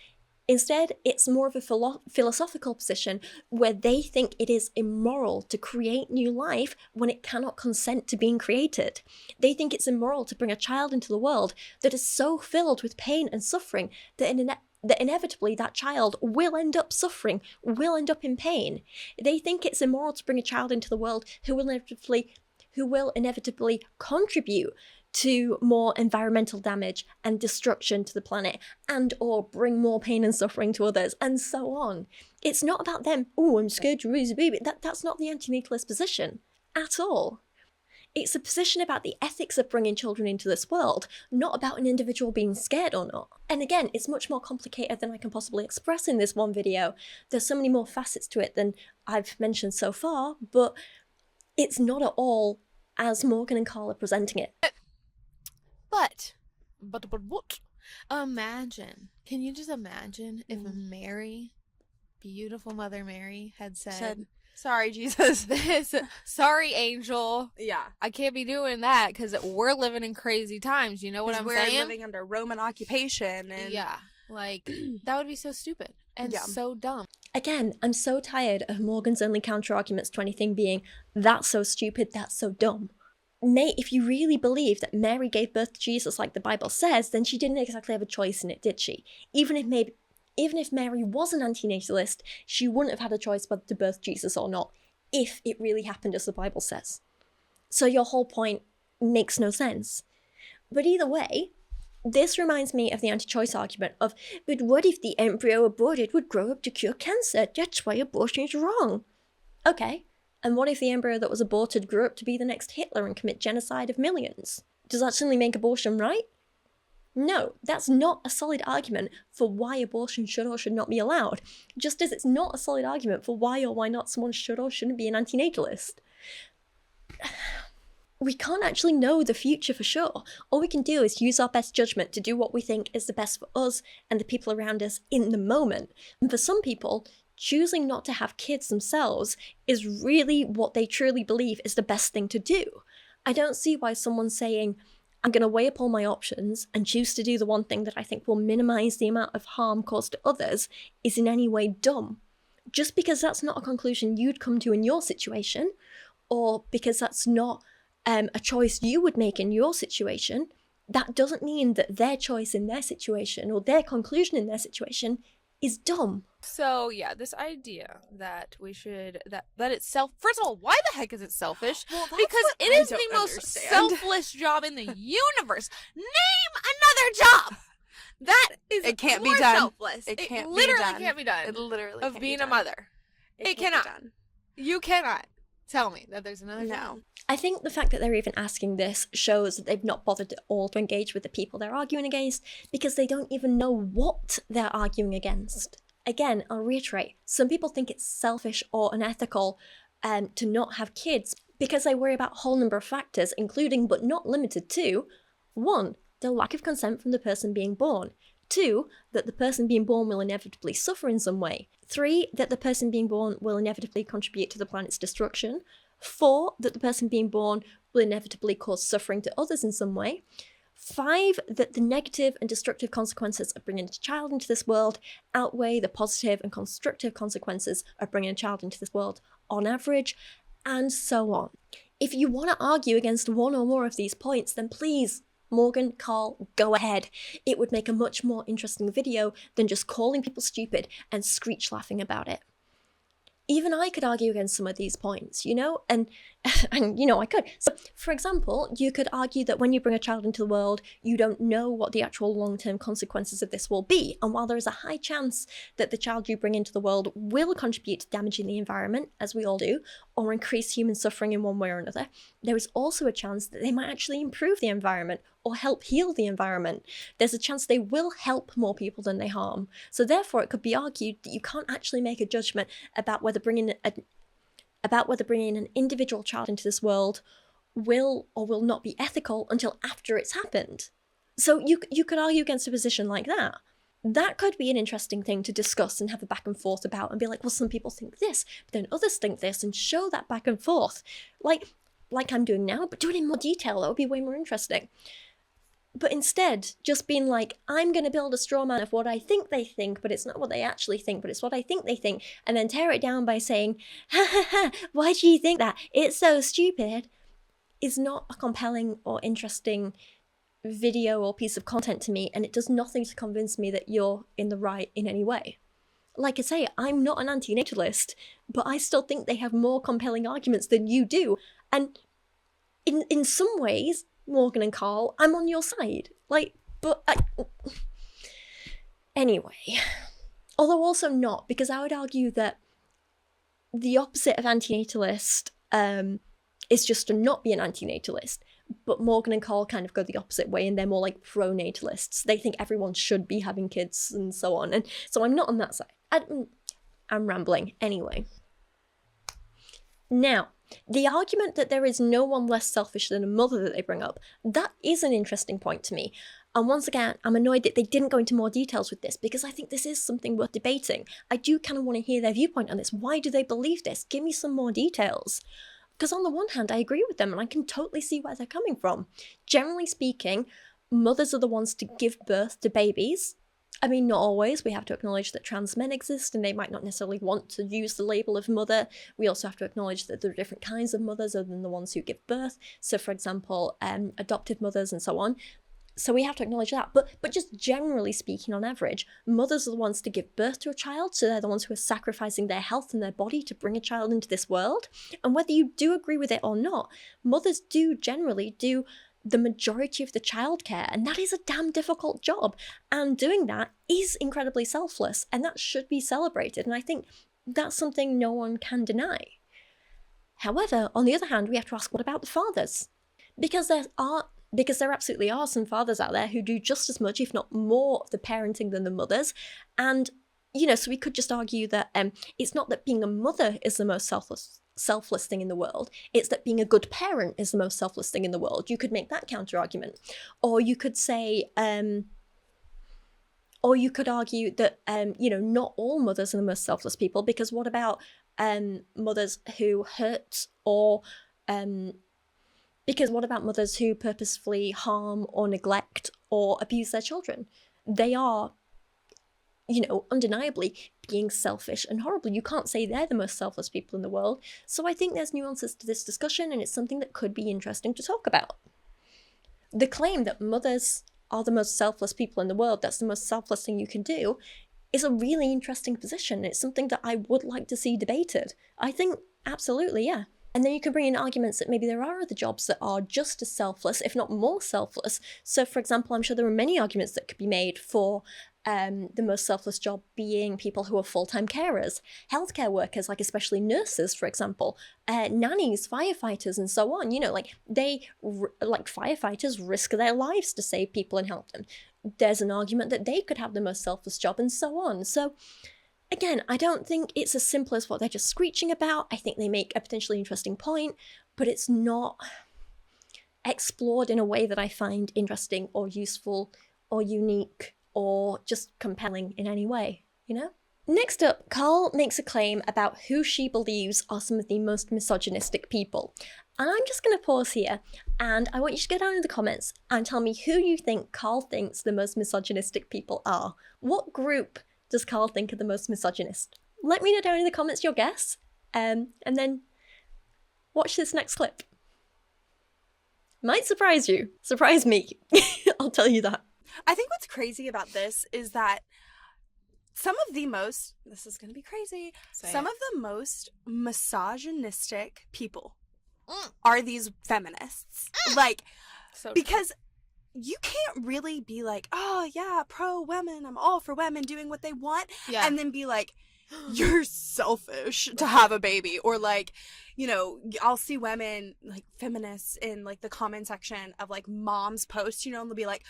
Instead, it's more of a philosophical position where they think it is immoral to create new life when it cannot consent to being created. They think it's immoral to bring a child into the world that is so filled with pain and suffering that inevitably that child will end up suffering, will end up in pain. They think it's immoral to bring a child into the world who will inevitably contribute to more environmental damage and destruction to the planet, and or bring more pain and suffering to others, and so on. It's not about them, oh, I'm scared to raise a baby. That's not the anti-natalist position at all. It's a position about the ethics of bringing children into this world, not about an individual being scared or not. And again, it's much more complicated than I can possibly express in this one video. There's so many more facets to it than I've mentioned so far, but it's not at all as Morgan and Carl are presenting it. But what? Imagine. Can you just imagine if Mary, beautiful Mother Mary, had said sorry, Jesus. This, sorry, angel. Yeah. I can't be doing that because we're living in crazy times. You know what I'm saying? We're living under Roman occupation. And yeah. Like, that would be so stupid and so dumb. Again, I'm so tired of Morgan's only counter-arguments to anything being, that's so stupid, that's so dumb. Mate, if you really believe that Mary gave birth to Jesus like the Bible says, then she didn't exactly have a choice in it, did she? Even if Mary was an anti-natalist, she wouldn't have had a choice whether to birth Jesus or not, if it really happened as the Bible says. So your whole point makes no sense. But either way, this reminds me of the anti-choice argument of, but what if the embryo aborted would grow up to cure cancer? That's why abortion is wrong. Okay, and what if the embryo that was aborted grew up to be the next Hitler and commit genocide of millions? Does that suddenly make abortion right? No, that's not a solid argument for why abortion should or should not be allowed, just as it's not a solid argument for why or why not someone should or shouldn't be an anti-natalist. We can't actually know the future for sure. All we can do is use our best judgment to do what we think is the best for us and the people around us in the moment. And for some people, choosing not to have kids themselves is really what they truly believe is the best thing to do. I don't see why someone saying, I'm going to weigh up all my options and choose to do the one thing that I think will minimize the amount of harm caused to others is in any way dumb. Just because that's not a conclusion you'd come to in your situation, or because that's not a choice you would make in your situation, that doesn't mean that their choice in their situation or their conclusion in their situation is dumb. So yeah, this idea that we should that it's first of all, why the heck is it selfish? Well, because it is the most selfless job in the universe. Name another job that is it can't more be done. Selfless. It can't literally be done. Can't be done. It literally of can't being be a done. mother. It cannot. Be done. You cannot tell me that there's another No. job. I think the fact that they're even asking this shows that they've not bothered at all to engage with the people they're arguing against, because they don't even know what they're arguing against. Again, I'll reiterate, some people think it's selfish or unethical to not have kids because they worry about a whole number of factors, including but not limited to 1. The lack of consent from the person being born. 2. That the person being born will inevitably suffer in some way. 3. That the person being born will inevitably contribute to the planet's destruction. 4. That the person being born will inevitably cause suffering to others in some way. 5. That the negative and destructive consequences of bringing a child into this world outweigh the positive and constructive consequences of bringing a child into this world on average, and so on. If you want to argue against one or more of these points, then please, Morgan, Carl, go ahead. It would make a much more interesting video than just calling people stupid and screech laughing about it. Even I could argue against some of these points, you know, and you know, I could. So, for example, you could argue that when you bring a child into the world, you don't know what the actual long-term consequences of this will be. And while there is a high chance that the child you bring into the world will contribute to damaging the environment, as we all do, or increase human suffering in one way or another, there is also a chance that they might actually improve the environment or help heal the environment. There's a chance they will help more people than they harm. So therefore, it could be argued that you can't actually make a judgment about whether bringing an individual child into this world will or will not be ethical until after it's happened. So you could argue against a position like that. That could be an interesting thing to discuss and have a back and forth about and be like, well, some people think this, but then others think this, and show that back and forth. Like I'm doing now, but do it in more detail. That would be way more interesting. But instead, just being like, I'm going to build a straw man of what I think they think, but it's not what they actually think, but it's what I think they think, and then tear it down by saying, ha ha ha, why do you think that? It's so stupid, is not a compelling or interesting video or piece of content to me, and it does nothing to convince me that you're in the right in any way. Like I say, I'm not an anti-natalist, but I still think they have more compelling arguments than you do, and in some ways, Morgan and Carl, I'm on your side. Anyway. Although also not, because I would argue that the opposite of anti-natalist is just to not be an anti-natalist. But Morgan and Carl kind of go the opposite way, and they're more like pro-natalists. They think everyone should be having kids and so on. And so I'm not on that side. I'm rambling. Anyway. Now, the argument that there is no one less selfish than a mother that they bring up, that is an interesting point to me. And once again, I'm annoyed that they didn't go into more details with this, because I think this is something worth debating. I do kind of want to hear their viewpoint on this. Why do they believe this? Give me some more details. Because on the one hand, I agree with them, and I can totally see where they're coming from. Generally speaking, mothers are the ones to give birth to babies. I mean, not always. We have to acknowledge that trans men exist, and they might not necessarily want to use the label of mother. We also have to acknowledge that there are different kinds of mothers other than the ones who give birth. So, for example, adoptive mothers and so on. So we have to acknowledge that. But just generally speaking, on average, mothers are the ones to give birth to a child, so they're the ones who are sacrificing their health and their body to bring a child into this world. And whether you do agree with it or not, mothers do generally do the majority of the childcare, and that is a damn difficult job. And doing that is incredibly selfless, and that should be celebrated. And I think that's something no one can deny. However, on the other hand, we have to ask, what about the fathers? Because there absolutely are some fathers out there who do just as much, if not more, of the parenting than the mothers. And, so we could just argue that it's not that being a mother is the most selfless thing in the world. It's that being a good parent is the most selfless thing in the world. You could make that counter argument. Or you could say, or you could argue that, not all mothers are the most selfless people, because what about mothers who hurt or... Because what about mothers who purposefully harm or neglect or abuse their children? They are, undeniably being selfish and horrible. You can't say they're the most selfless people in the world. So I think there's nuances to this discussion, and it's something that could be interesting to talk about. The claim that mothers are the most selfless people in the world, that's the most selfless thing you can do, is a really interesting position. It's something that I would like to see debated. I think, absolutely, yeah. And then you can bring in arguments that maybe there are other jobs that are just as selfless, if not more selfless. So, for example, I'm sure there are many arguments that could be made for the most selfless job being people who are full-time carers, healthcare workers, like especially nurses, for example, nannies, firefighters, and so on. Firefighters risk their lives to save people and help them. There's an argument that they could have the most selfless job, and so on. So, again, I don't think it's as simple as what they're just screeching about. I think they make a potentially interesting point, but it's not explored in a way that I find interesting or useful or unique or just compelling in any way, Next up, Carl makes a claim about who she believes are some of the most misogynistic people. And I'm just going to pause here, and I want you to go down in the comments and tell me who you think Carl thinks the most misogynistic people are. What group does Carl think are the most misogynist? Let me know down in the comments your guess, and then watch this next clip. Might surprise you. Surprise me. I'll tell you that. I think what's crazy about this is that this is going to be crazy, some of the most misogynistic people are these feminists. Because you can't really be like, oh yeah, pro-women, I'm all for women doing what they want, and then be like, you're selfish to have a baby. Or I'll see women, feminists in the comment section of moms posts, and they'll be like,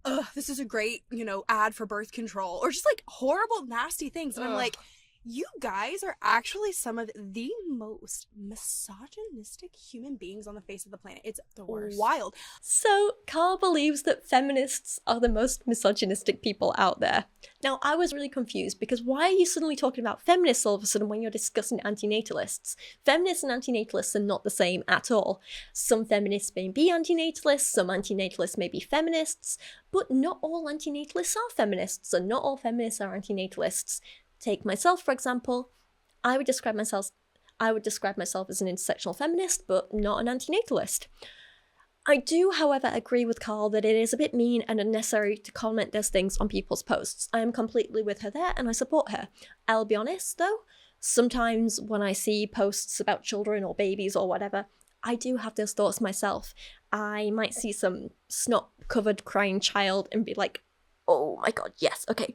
ugh, this is a great, ad for birth control, or just horrible, nasty things. And I'm like, you guys are actually some of the most misogynistic human beings on the face of the planet. It's the worst. Wild. So, Carl believes that feminists are the most misogynistic people out there. Now, I was really confused, because why are you suddenly talking about feminists all of a sudden when you're discussing anti-natalists? Feminists and anti-natalists are not the same at all. Some feminists may be anti-natalists, some anti-natalists may be feminists, but not all anti-natalists are feminists, and not all feminists are anti-natalists. Take myself, for example. I would describe myself as an intersectional feminist, but not an anti-natalist. I do, however, agree with Carl that it is a bit mean and unnecessary to comment those things on people's posts. I am completely with her there, and I support her. I'll be honest, though, sometimes when I see posts about children or babies or whatever, I do have those thoughts myself. I might see some snot-covered crying child and be like, oh my god, yes, okay.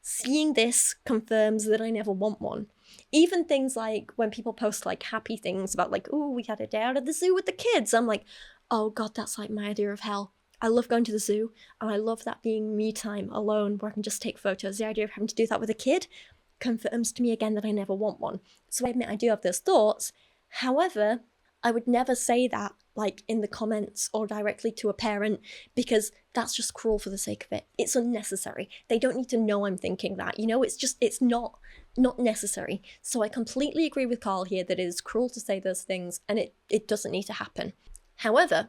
Seeing this confirms that I never want one. Even things like when people post like happy things about like, oh, we had a day out at the zoo with the kids. I'm like, oh God, that's like my idea of hell. I love going to the zoo, and I love that being me time alone where I can just take photos. The idea of having to do that with a kid confirms to me again that I never want one. So I admit I do have those thoughts. However, I would never say that like in the comments or directly to a parent, because that's just cruel for the sake of it. It's unnecessary. They don't need to know I'm thinking that, you know, it's not necessary. So I completely agree with Carl here that it is cruel to say those things, and it doesn't need to happen. However,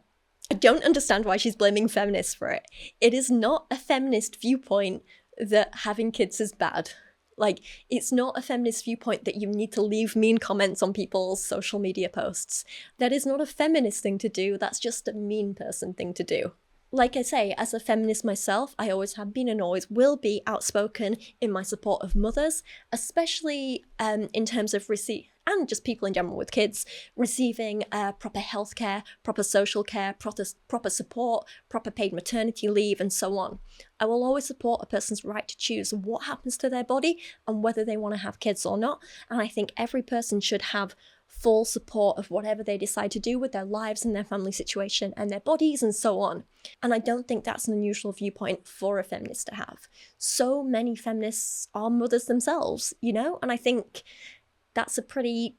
I don't understand why she's blaming feminists for it. It is not a feminist viewpoint that having kids is bad. Like, it's not a feminist viewpoint that you need to leave mean comments on people's social media posts. That is not a feminist thing to do, that's just a mean person thing to do. Like I say, as a feminist myself, I always have been and always will be outspoken in my support of mothers, especially in terms of and just people in general with kids, receiving proper healthcare, proper social care, proper support, proper paid maternity leave, and so on. I will always support a person's right to choose what happens to their body and whether they want to have kids or not, and I think every person should have full support of whatever they decide to do with their lives and their family situation and their bodies and so on. And I don't think that's an unusual viewpoint for a feminist to have. So many feminists are mothers themselves, you know, and I think that's a pretty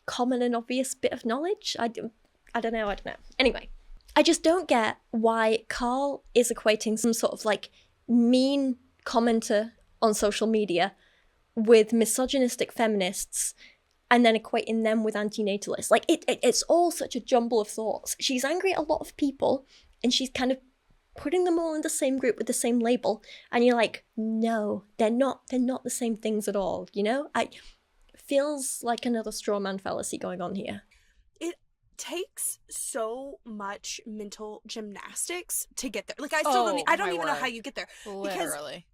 common and obvious bit of knowledge. I don't know. Anyway, I just don't get why Carl is equating some sort of like mean commenter on social media with misogynistic feminists and then equating them with anti-natalists. Like, it's all such a jumble of thoughts. She's angry at a lot of people, and she's kind of putting them all in the same group with the same label, and you're like, no, they're not the same things at all, you know? Feels like another straw man fallacy going on here. It takes so much mental gymnastics to get there. Like, I don't even know how you get there. Literally. Because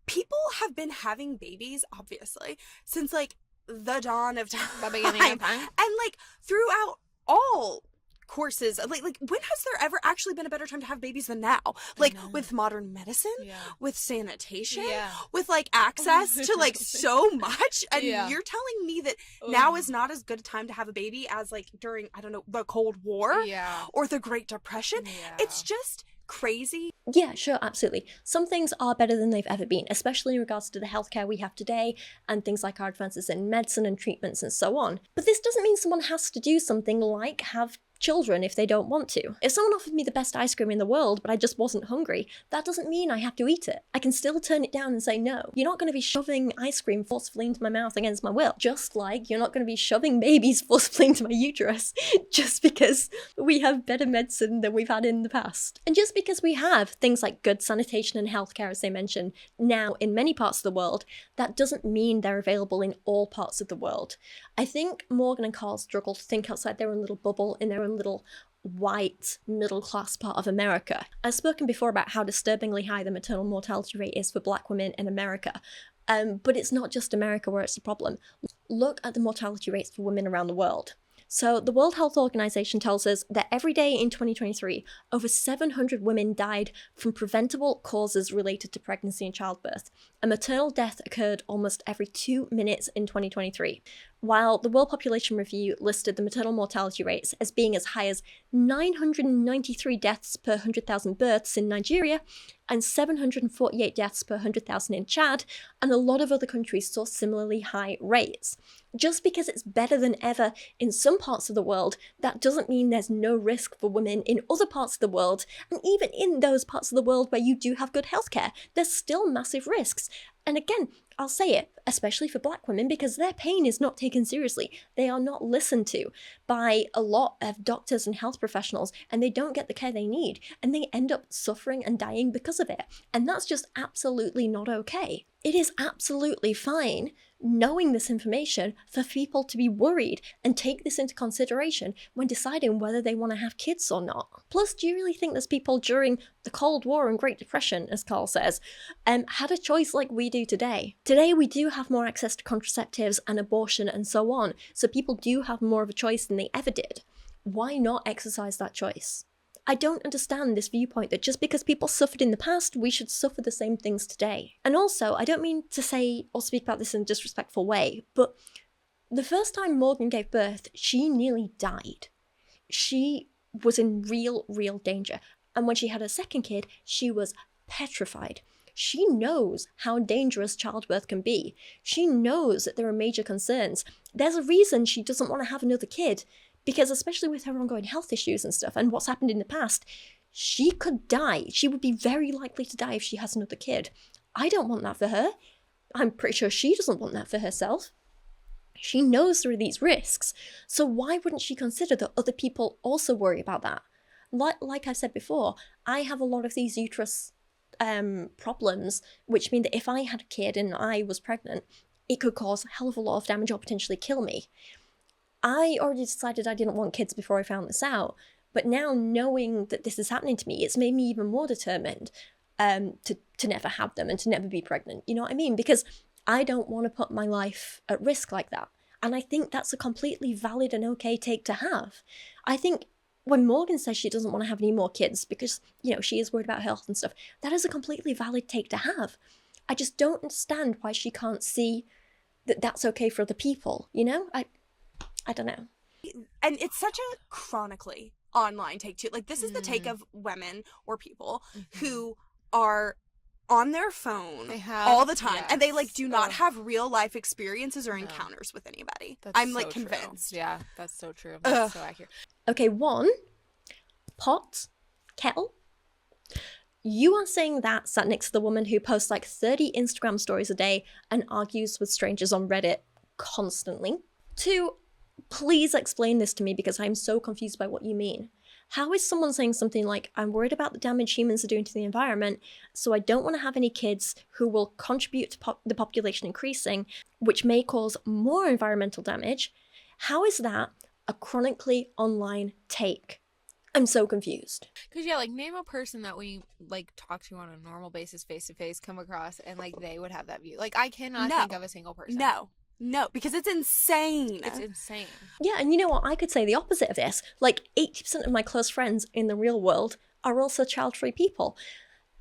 people have been having babies, obviously, since like the dawn of time. The beginning of time. And like throughout all courses, like when has there ever actually been a better time to have babies than now? Like with modern medicine, with sanitation, with like access to like so much, and you're telling me that now is not as good a time to have a baby as like during, I don't know, the Cold War or the Great Depression. It's just crazy. Yeah, sure, absolutely. Some things are better than they've ever been, especially in regards to the healthcare we have today and things like our advances in medicine and treatments and so on. But this doesn't mean someone has to do something like have children if they don't want to. If someone offered me the best ice cream in the world, but I just wasn't hungry, that doesn't mean I have to eat it. I can still turn it down and say no. You're not going to be shoving ice cream forcefully into my mouth against my will, just like you're not going to be shoving babies forcefully into my uterus just because we have better medicine than we've had in the past. And just because we have things like good sanitation and healthcare, as they mentioned, now in many parts of the world, that doesn't mean they're available in all parts of the world. I think Morgan and Carl struggle to think outside their own little bubble, in their own little white middle-class part of America. I've spoken before about how disturbingly high the maternal mortality rate is for Black women in America, but it's not just America where it's a problem. Look at the mortality rates for women around the world. So the World Health Organization tells us that every day in 2023, over 700 women died from preventable causes related to pregnancy and childbirth. A maternal death occurred almost every 2 minutes in 2023, while the World Population Review listed the maternal mortality rates as being as high as 993 deaths per 100,000 births in Nigeria and 748 deaths per 100,000 in Chad, and a lot of other countries saw similarly high rates. Just because it's better than ever in some parts of the world, that doesn't mean there's no risk for women in other parts of the world, and even in those parts of the world where you do have good healthcare, there's still massive risks. And again, I'll say it, especially for Black women, because their pain is not taken seriously. They are not listened to by a lot of doctors and health professionals, and they don't get the care they need, and they end up suffering and dying because of it. And that's just absolutely not okay. It is absolutely fine knowing this information for people to be worried and take this into consideration when deciding whether they want to have kids or not. Plus, do you really think there's people during the Cold War and Great Depression, as Carl says, had a choice like we do today? Today, we do have more access to contraceptives and abortion and so on, so people do have more of a choice than they ever did. Why not exercise that choice? I don't understand this viewpoint that just because people suffered in the past, we should suffer the same things today. And also, I don't mean to say or speak about this in a disrespectful way, but the first time Morgan gave birth, she nearly died. She was in real danger. And when she had her second kid, she was petrified. She knows how dangerous childbirth can be. She knows that there are major concerns. There's a reason she doesn't want to have another kid, because especially with her ongoing health issues and stuff and what's happened in the past, she could die. She would be very likely to die if she has another kid. I don't want that for her. I'm pretty sure she doesn't want that for herself. She knows there are these risks, so why wouldn't she consider that other people also worry about that? Like I said before, I have a lot of these uterus problems, which mean that if I had a kid and I was pregnant, it could cause a hell of a lot of damage or potentially kill me. I already decided I didn't want kids before I found this out, but now knowing that this is happening to me, it's made me even more determined to never have them and to never be pregnant. You know what I mean? Because I don't want to put my life at risk like that. And I think that's a completely valid and okay take to have. I think when Morgan says she doesn't want to have any more kids because, you know, she is worried about health and stuff, that is a completely valid take to have. I just don't understand why she can't see that that's okay for other people, you know? I don't know. And it's such a chronically online take too. Like, this is the take of women or people who are on their phone all the time, and they like do not have real life experiences or encounters with anybody. I'm like convinced. True. Yeah, that's so true. That's so accurate. Okay, 1, pot, kettle. You are saying that sat next to the woman who posts like 30 Instagram stories a day and argues with strangers on Reddit constantly. 2, please explain this to me because I'm so confused by what you mean. How is someone saying something like, I'm worried about the damage humans are doing to the environment, so I don't want to have any kids who will contribute to the population increasing, which may cause more environmental damage? How is that a chronically online take? I'm so confused. Because, yeah, like, name a person that we, like, talk to on a normal basis, face-to-face, come across, and, like, they would have that view. Like, I cannot think of a single person. No, because it's insane. It's insane. Yeah, and you know what? I could say the opposite of this. Like, 80% of my close friends in the real world are also child-free people.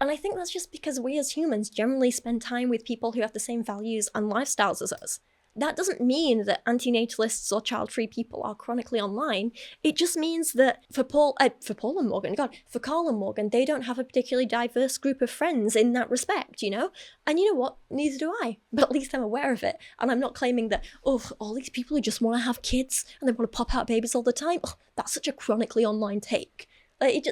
And I think that's just because we as humans generally spend time with people who have the same values and lifestyles as us. That doesn't mean that anti-natalists or child-free people are chronically online. It just means that for Carl and Morgan, they don't have a particularly diverse group of friends in that respect, you know? And you know what? Neither do I. But at least I'm aware of it. And I'm not claiming that, oh, all these people who just want to have kids and they want to pop out babies all the time, oh, that's such a chronically online take. Like,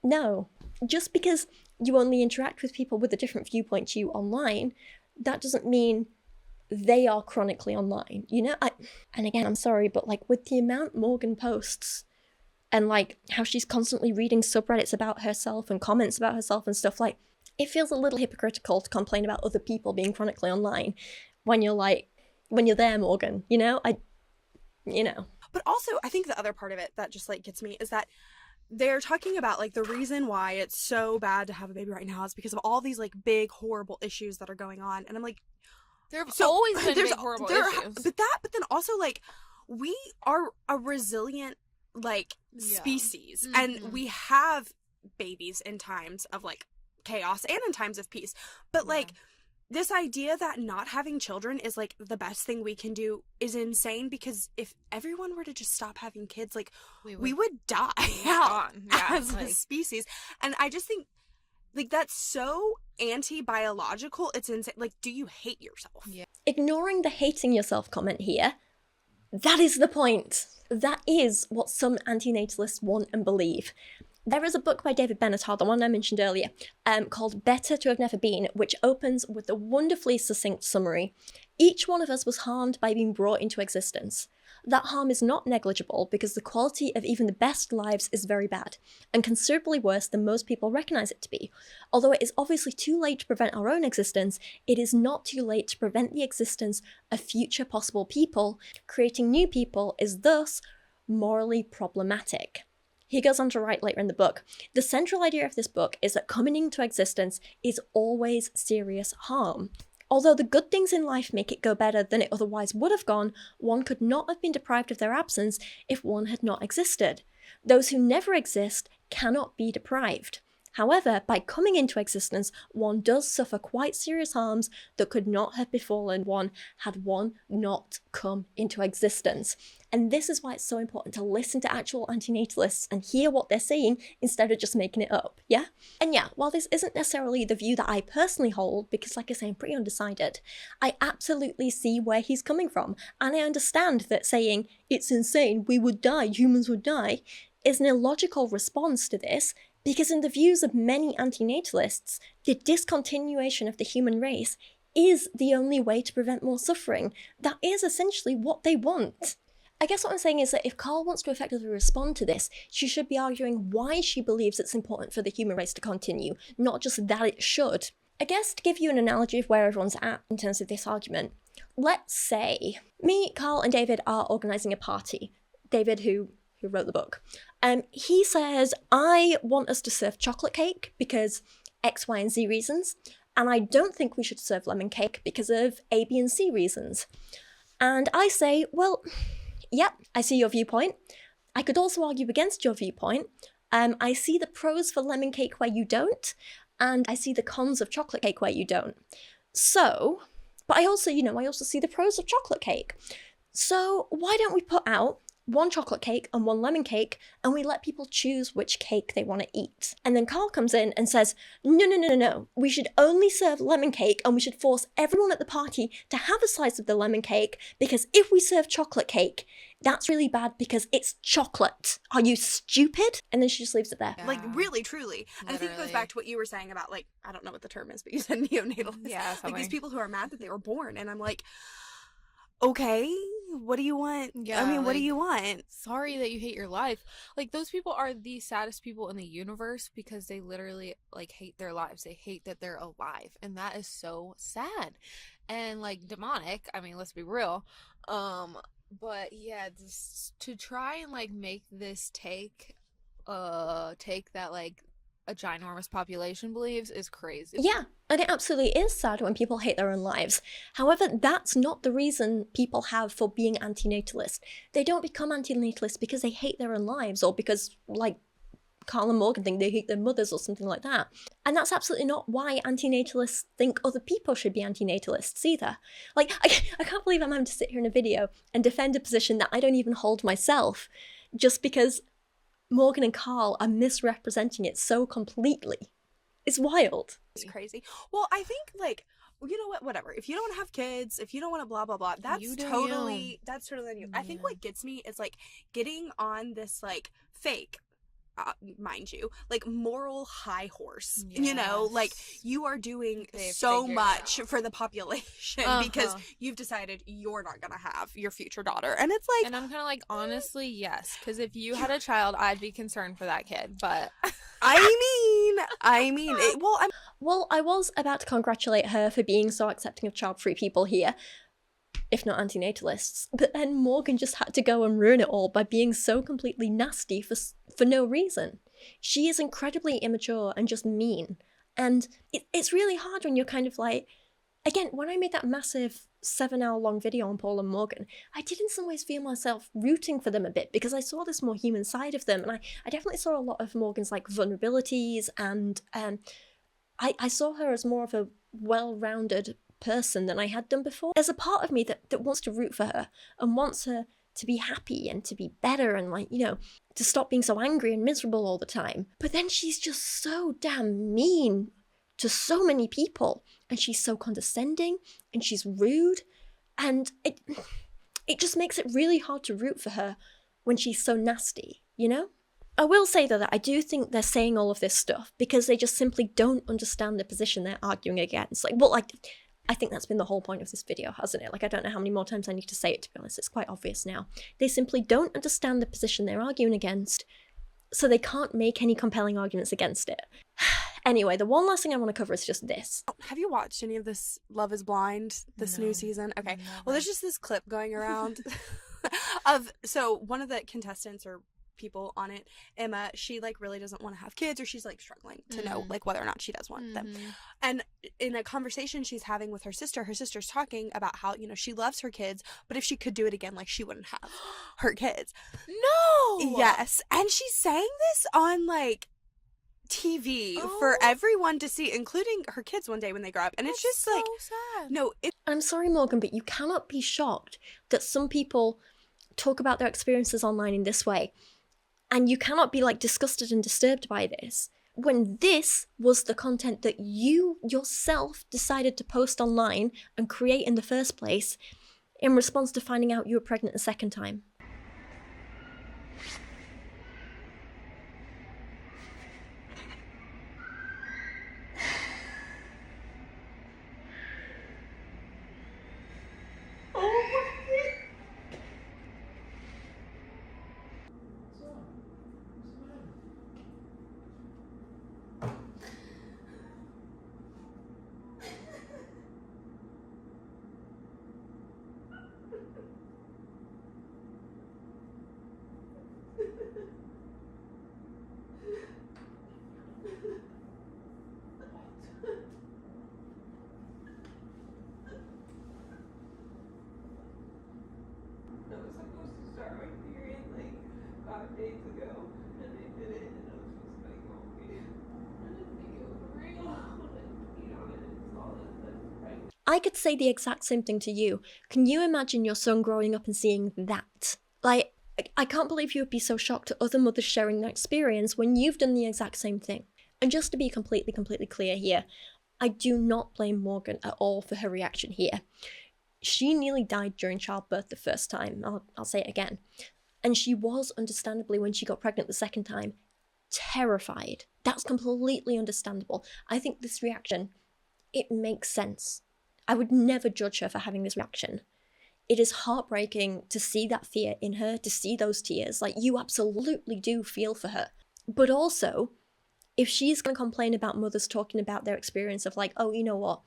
no. Just because you only interact with people with a different viewpoint to you online, that doesn't mean they are chronically online, you know? And again, I'm sorry, but like with the amount Morgan posts and like how she's constantly reading subreddits about herself and comments about herself and stuff, like it feels a little hypocritical to complain about other people being chronically online when you're there, Morgan, you know? But also, I think the other part of it that just like gets me is that they're talking about like the reason why it's so bad to have a baby right now is because of all these like big horrible issues that are going on, and I'm like, there have always been big horrible issues. But then also, like, we are a resilient, like, species. And we have babies in times of, like, chaos and in times of peace. But, like, this idea that not having children is, like, the best thing we can do is insane, because if everyone were to just stop having kids, like, we would die out as a species. And I just think, like, that's so anti-biological. It's insane. Like, do you hate yourself? Yeah. Ignoring the hating yourself comment here, that is the point. That is what some anti-natalists want and believe. There is a book by David Benatar, the one I mentioned earlier, called Better to Have Never Been, which opens with a wonderfully succinct summary. Each one of us was harmed by being brought into existence. That harm is not negligible because the quality of even the best lives is very bad, and considerably worse than most people recognise it to be. Although it is obviously too late to prevent our own existence, it is not too late to prevent the existence of future possible people. Creating new people is thus morally problematic. He goes on to write later in the book, the central idea of this book is that coming into existence is always serious harm. Although the good things in life make it go better than it otherwise would have gone, one could not have been deprived of their absence if one had not existed. Those who never exist cannot be deprived. However, by coming into existence, one does suffer quite serious harms that could not have befallen one had one not come into existence. And this is why it's so important to listen to actual anti-natalists and hear what they're saying instead of just making it up, yeah? And yeah, while this isn't necessarily the view that I personally hold, because like I say, I'm pretty undecided, I absolutely see where he's coming from. And I understand that saying, it's insane, we would die, humans would die, is an illogical response to this, because in the views of many anti-natalists, the discontinuation of the human race is the only way to prevent more suffering. That is essentially what they want. I guess what I'm saying is that if Carl wants to effectively respond to this, she should be arguing why she believes it's important for the human race to continue, not just that it should. I guess to give you an analogy of where everyone's at in terms of this argument, let's say me, Carl, and David are organising a party. David, who wrote the book. He says, I want us to serve chocolate cake because X, Y, and Z reasons, and I don't think we should serve lemon cake because of A, B, and C reasons. And I say, well, yep, I see your viewpoint. I could also argue against your viewpoint. I see the pros for lemon cake where you don't, and I see the cons of chocolate cake where you don't. So, but I also see the pros of chocolate cake. So why don't we put out one chocolate cake and one lemon cake, and we let people choose which cake they want to eat. And then Carl comes in and says, no, we should only serve lemon cake, and we should force everyone at the party to have a slice of the lemon cake, because if we serve chocolate cake, that's really bad because it's chocolate. Are you stupid? And then she just leaves it there. Yeah. Like, really, truly. And I think it goes back to what you were saying about, like, I don't know what the term is, but you said neonatal. Yeah, like, these people who are mad that they were born, and I'm like, okay, what do you want? Yeah, I mean, what do like, you want? Sorry that you hate your life. Like, those people are the saddest people in the universe because they literally, like, hate their lives. They hate that they're alive. And that is so sad. And, like, demonic. I mean, let's be real. But, yeah, to try and, like, make this take that, like, a ginormous population believes is crazy. Yeah, and it absolutely is sad when people hate their own lives. However, that's not the reason people have for being anti-natalist. They don't become anti-natalist because they hate their own lives, or because, like, Carl and Morgan think they hate their mothers or something like that. And that's absolutely not why anti-natalists think other people should be anti-natalists either. Like, I can't believe I'm having to sit here in a video and defend a position that I don't even hold myself, just because Morgan and Carl are misrepresenting it so completely. It's wild. It's crazy. Well, I think, like, you know what, whatever. If you don't have kids, if you don't want to blah, blah, blah, that's totally on you. I think what gets me is, like, getting on this, like, fake, mind you, like, moral high horse. Yes. You know, like, you are doing so much for the population because you've decided you're not gonna have your future daughter, and it's like, and I'm kind of like, honestly, yes, because if you had a child, I'd be concerned for that kid. But I mean, well, I was about to congratulate her for being so accepting of child-free people here, if not anti-natalists, but then Morgan just had to go and ruin it all by being so completely nasty for no reason. She is incredibly immature and just mean, and it's really hard when you're kind of like, again, when I made that massive 7-hour-long video on Paul and Morgan, I did in some ways feel myself rooting for them a bit, because I saw this more human side of them, and I definitely saw a lot of Morgan's, like, vulnerabilities, and I saw her as more of a well-rounded person than I had done before. There's a part of me that wants to root for her and wants her to be happy and to be better and, like, you know, to stop being so angry and miserable all the time. But then she's just so damn mean to so many people, and she's so condescending and she's rude, and it just makes it really hard to root for her when she's so nasty, you know? I will say, though, that I do think they're saying all of this stuff because they just simply don't understand the position they're arguing against. Like, well, like, I think that's been the whole point of this video, hasn't it? Like, I don't know how many more times I need to say it, to be honest. It's quite obvious now. They simply don't understand the position they're arguing against, so they can't make any compelling arguments against it. Anyway, the one last thing I want to cover is just this. Have you watched any of this Love is Blind, this new season? Okay. Never. Well, there's just this clip going around so one of the contestants, or people on it. Emma, she like really doesn't want to have kids, or she's like struggling to know like whether or not she does want them. And in a conversation she's having with her sister's talking about how, you know, she loves her kids, but if she could do it again, like, she wouldn't have her kids. No. Yes. And she's saying this on like TV for everyone to see, including her kids one day when they grow up. And it's just so like sad. no, I'm sorry, Morgan, but you cannot be shocked that some people talk about their experiences online in this way. And you cannot be like disgusted and disturbed by this when this was the content that you yourself decided to post online and create in the first place in response to finding out you were pregnant a second time. I could say the exact same thing to you. Can you imagine your son growing up and seeing that? Like, I can't believe you would be so shocked at other mothers sharing that experience when you've done the exact same thing. And just to be completely clear here, I do not blame Morgan at all for her reaction here. She nearly died during childbirth the first time, I'll say it again. And she was, understandably, when she got pregnant the second time, terrified. That's completely understandable. I think this reaction, it makes sense. I would never judge her for having this reaction. It is heartbreaking to see that fear in her, to see those tears. Like, you absolutely do feel for her. But also, if she's going to complain about mothers talking about their experience of like, oh, you know what,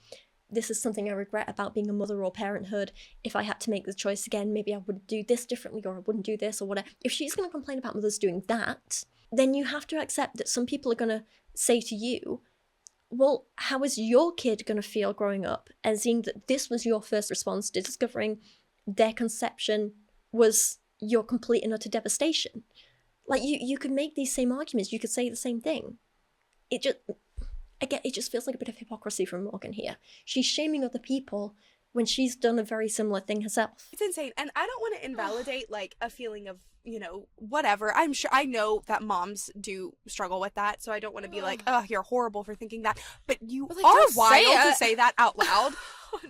this is something I regret about being a mother or parenthood. If I had to make the choice again, maybe I would do this differently, or I wouldn't do this or whatever. If she's going to complain about mothers doing that, then you have to accept that some people are going to say to you, well, how is your kid going to feel growing up and seeing that this was your first response to discovering their conception was your complete and utter devastation? Like, you could make these same arguments. You could say the same thing. It just feels like a bit of hypocrisy from Morgan here. She's shaming other people when she's done a very similar thing herself. it's insane. And I don't want to invalidate like a feeling of, you know, whatever. I know that moms do struggle with that, so I don't want to be like, oh, you're horrible for thinking that. But you like, are don't say wild to it. say that out loud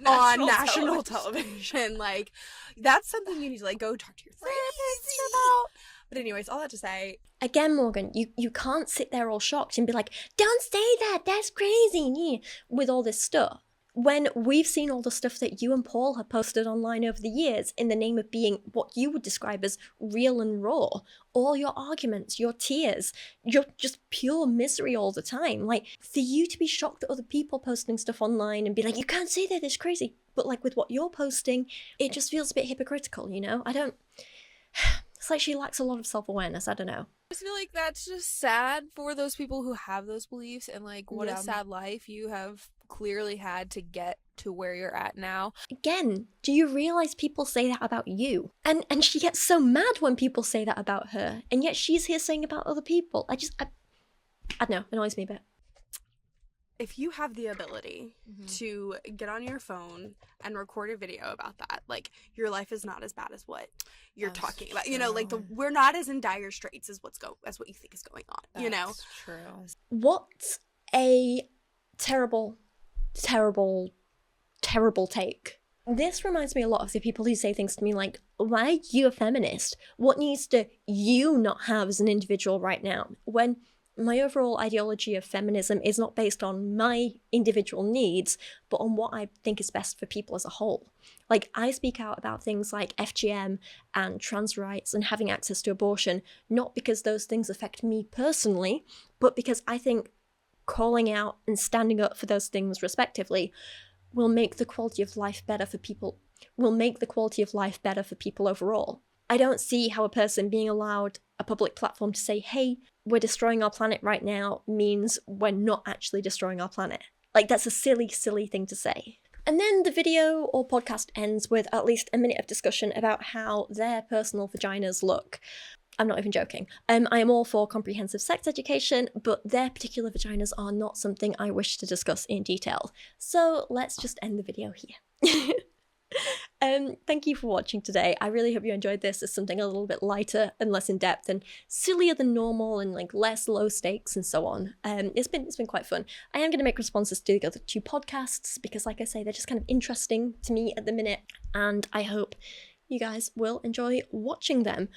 on national television. Like, that's something you need to like go talk to your therapist about. But anyways, all that to say, Again, Morgan, you can't sit there all shocked and be like, don't say that, that's crazy, with all this stuff. When we've seen all the stuff that you and Paul have posted online over the years in the name of being what you would describe as real and raw, all your arguments, your tears, your just pure misery all the time. Like, for you to be shocked at other people posting stuff online and be like, you can't say that, it's crazy. But like with what you're posting, it just feels a bit hypocritical, you know? It's like she lacks a lot of self-awareness, I don't know. I just feel like that's just sad for those people who have those beliefs, and like, what a sad life you have clearly had to get to where you're at now. Again, do you realize people say that about you? And she gets so mad when people say that about her, and yet she's here saying about other people. I don't know, it annoys me a bit. if you have the ability to get on your phone and record a video about that, like, your life is not as bad as what you're talking about. True. You know, like, we're not as in dire straits as what you think is going on. You know, That's true. What a terrible take. This reminds me a lot of the people who say things to me like, why are you a feminist? What needs to you not have as an individual right now? When my overall ideology of feminism is not based on my individual needs, but on what I think is best for people as a whole. Like, I speak out about things like FGM and trans rights and having access to abortion, not because those things affect me personally, but because I think calling out and standing up for those things respectively will make the quality of life better for people, overall. I don't see how a person being allowed a public platform to say, hey, we're destroying our planet right now, means we're not actually destroying our planet. Like, that's a silly, silly thing to say. And then the video or podcast ends with at least a minute of discussion about how their personal vaginas look. I'm not even joking. I am all for comprehensive sex education, but their particular vaginas are not something I wish to discuss in detail. So let's just end the video here. Thank you for watching today. I really hope you enjoyed this as something a little bit lighter and less in depth and sillier than normal and like less low stakes and so on. It's been quite fun. I am going to make responses to the other 2 podcasts because, like I say, they're just kind of interesting to me at the minute, and I hope you guys will enjoy watching them.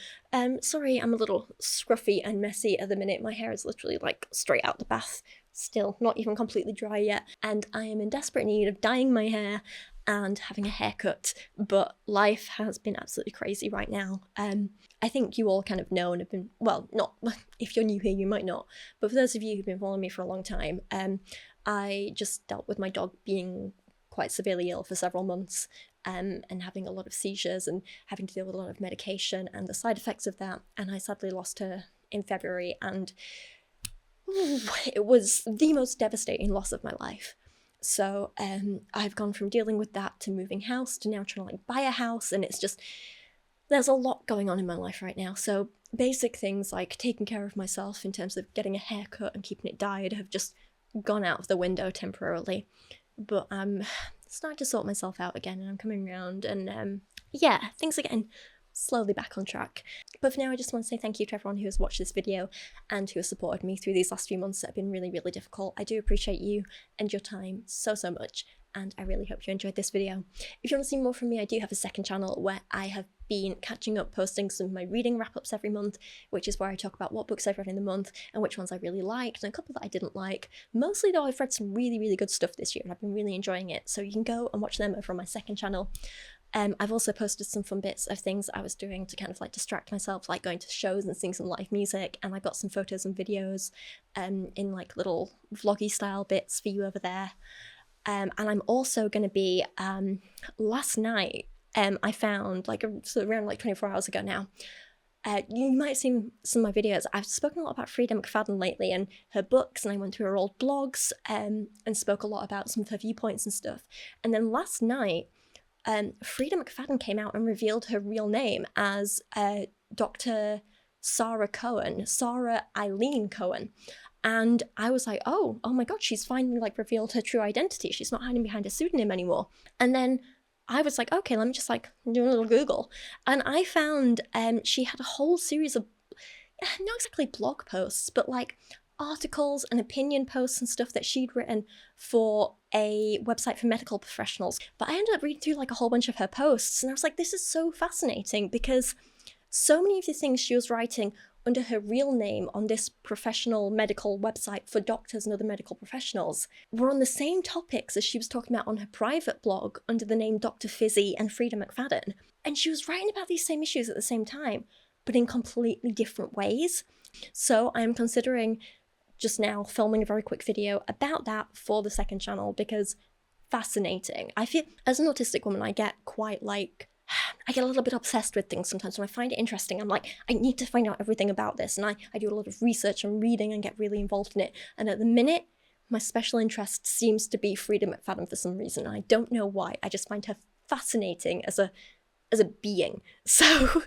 Sorry, I'm a little scruffy and messy at the minute. My hair is literally like straight out the bath, still not even completely dry yet, and I am in desperate need of dyeing my hair and having a haircut, but life has been absolutely crazy right now. I think you all kind of know and have been, well, not, if you're new here you might not, but for those of you who've been following me for a long time, I just dealt with my dog being quite severely ill for several months, and having a lot of seizures and having to deal with a lot of medication and the side effects of that, and I sadly lost her in February, and it was the most devastating loss of my life. So I've gone from dealing with that to moving house to now trying to like buy a house, and it's just, there's a lot going on in my life right now. So basic things like taking care of myself in terms of getting a haircut and keeping it dyed have just gone out of the window temporarily. But I'm starting to sort myself out again, and I'm coming around, and yeah, things are getting slowly back on track. But for now, I just want to say thank you to everyone who has watched this video and who has supported me through these last few months that have been really, really difficult. I do appreciate you and your time so, so much, and I really hope you enjoyed this video. If you want to see more from me, I do have a second channel where I have been catching up, posting some of my reading wrap-ups every month, which is where I talk about what books I've read in the month and which ones I really liked, and a couple that I didn't like. Mostly though, I've read some really, really good stuff this year and I've been really enjoying it, so you can go and watch them over on my second channel. I've also posted some fun bits of things I was doing to kind of like distract myself, like going to shows and seeing some live music, and I got some photos and videos in like little vloggy style bits for you over there. And I'm also going to be, last night, I found, like around like 24 hours ago now, you might have seen some of my videos, I've spoken a lot about Frida McFadden lately and her books, and I went through her old blogs and spoke a lot about some of her viewpoints and stuff. And then last night, Frida McFadden came out and revealed her real name as Dr. Sarah Eileen Cohen. And I was like, oh my god, she's finally like revealed her true identity. She's not hiding behind a pseudonym anymore. And then I was like, okay, let me just like do a little Google. And I found she had a whole series of, not exactly blog posts, but like articles and opinion posts and stuff that she'd written for a website for medical professionals. But I ended up reading through like a whole bunch of her posts, and I was like, this is so fascinating, because so many of the things she was writing under her real name on this professional medical website for doctors and other medical professionals were on the same topics as she was talking about on her private blog under the name Dr. Fizzy and Frida McFadden. And she was writing about these same issues at the same time, but in completely different ways. So I am considering just now filming a very quick video about that for the second channel, because fascinating. I feel, as an autistic woman, I get quite like, I get a little bit obsessed with things sometimes. When I find it interesting, I'm like, I need to find out everything about this. And I do a lot of research and reading and get really involved in it. And at the minute, my special interest seems to be Frida McFadden for some reason. I don't know why. I just find her fascinating as a being. So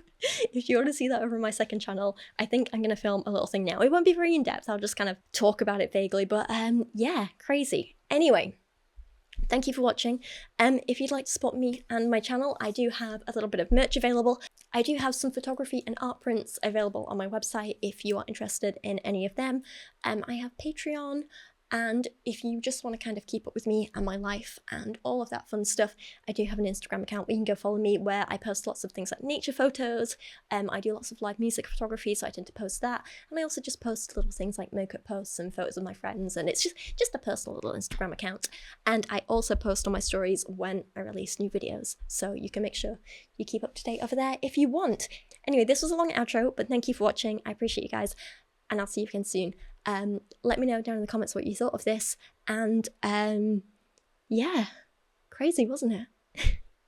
if you want to see that over my second channel, I think I'm going to film a little thing now. It won't be very in-depth. I'll just kind of talk about it vaguely. But yeah, crazy. Anyway. Thank you for watching. If you'd like to support me and my channel, I do have a little bit of merch available. I do have some photography and art prints available on my website if you are interested in any of them. I have Patreon, and if you just want to kind of keep up with me and my life and all of that fun stuff, I do have an Instagram account where you can go follow me, where I post lots of things like nature photos. I do lots of live music photography, so I tend to post that. And I also just post little things like makeup posts and photos of my friends, and it's just a personal little Instagram account. And I also post on my stories when I release new videos, so you can make sure you keep up to date over there if you want. Anyway, this was a long outro, but thank you for watching. I appreciate you guys, and I'll see you again soon. Let me know down in the comments what you thought of this, and yeah, crazy, wasn't it?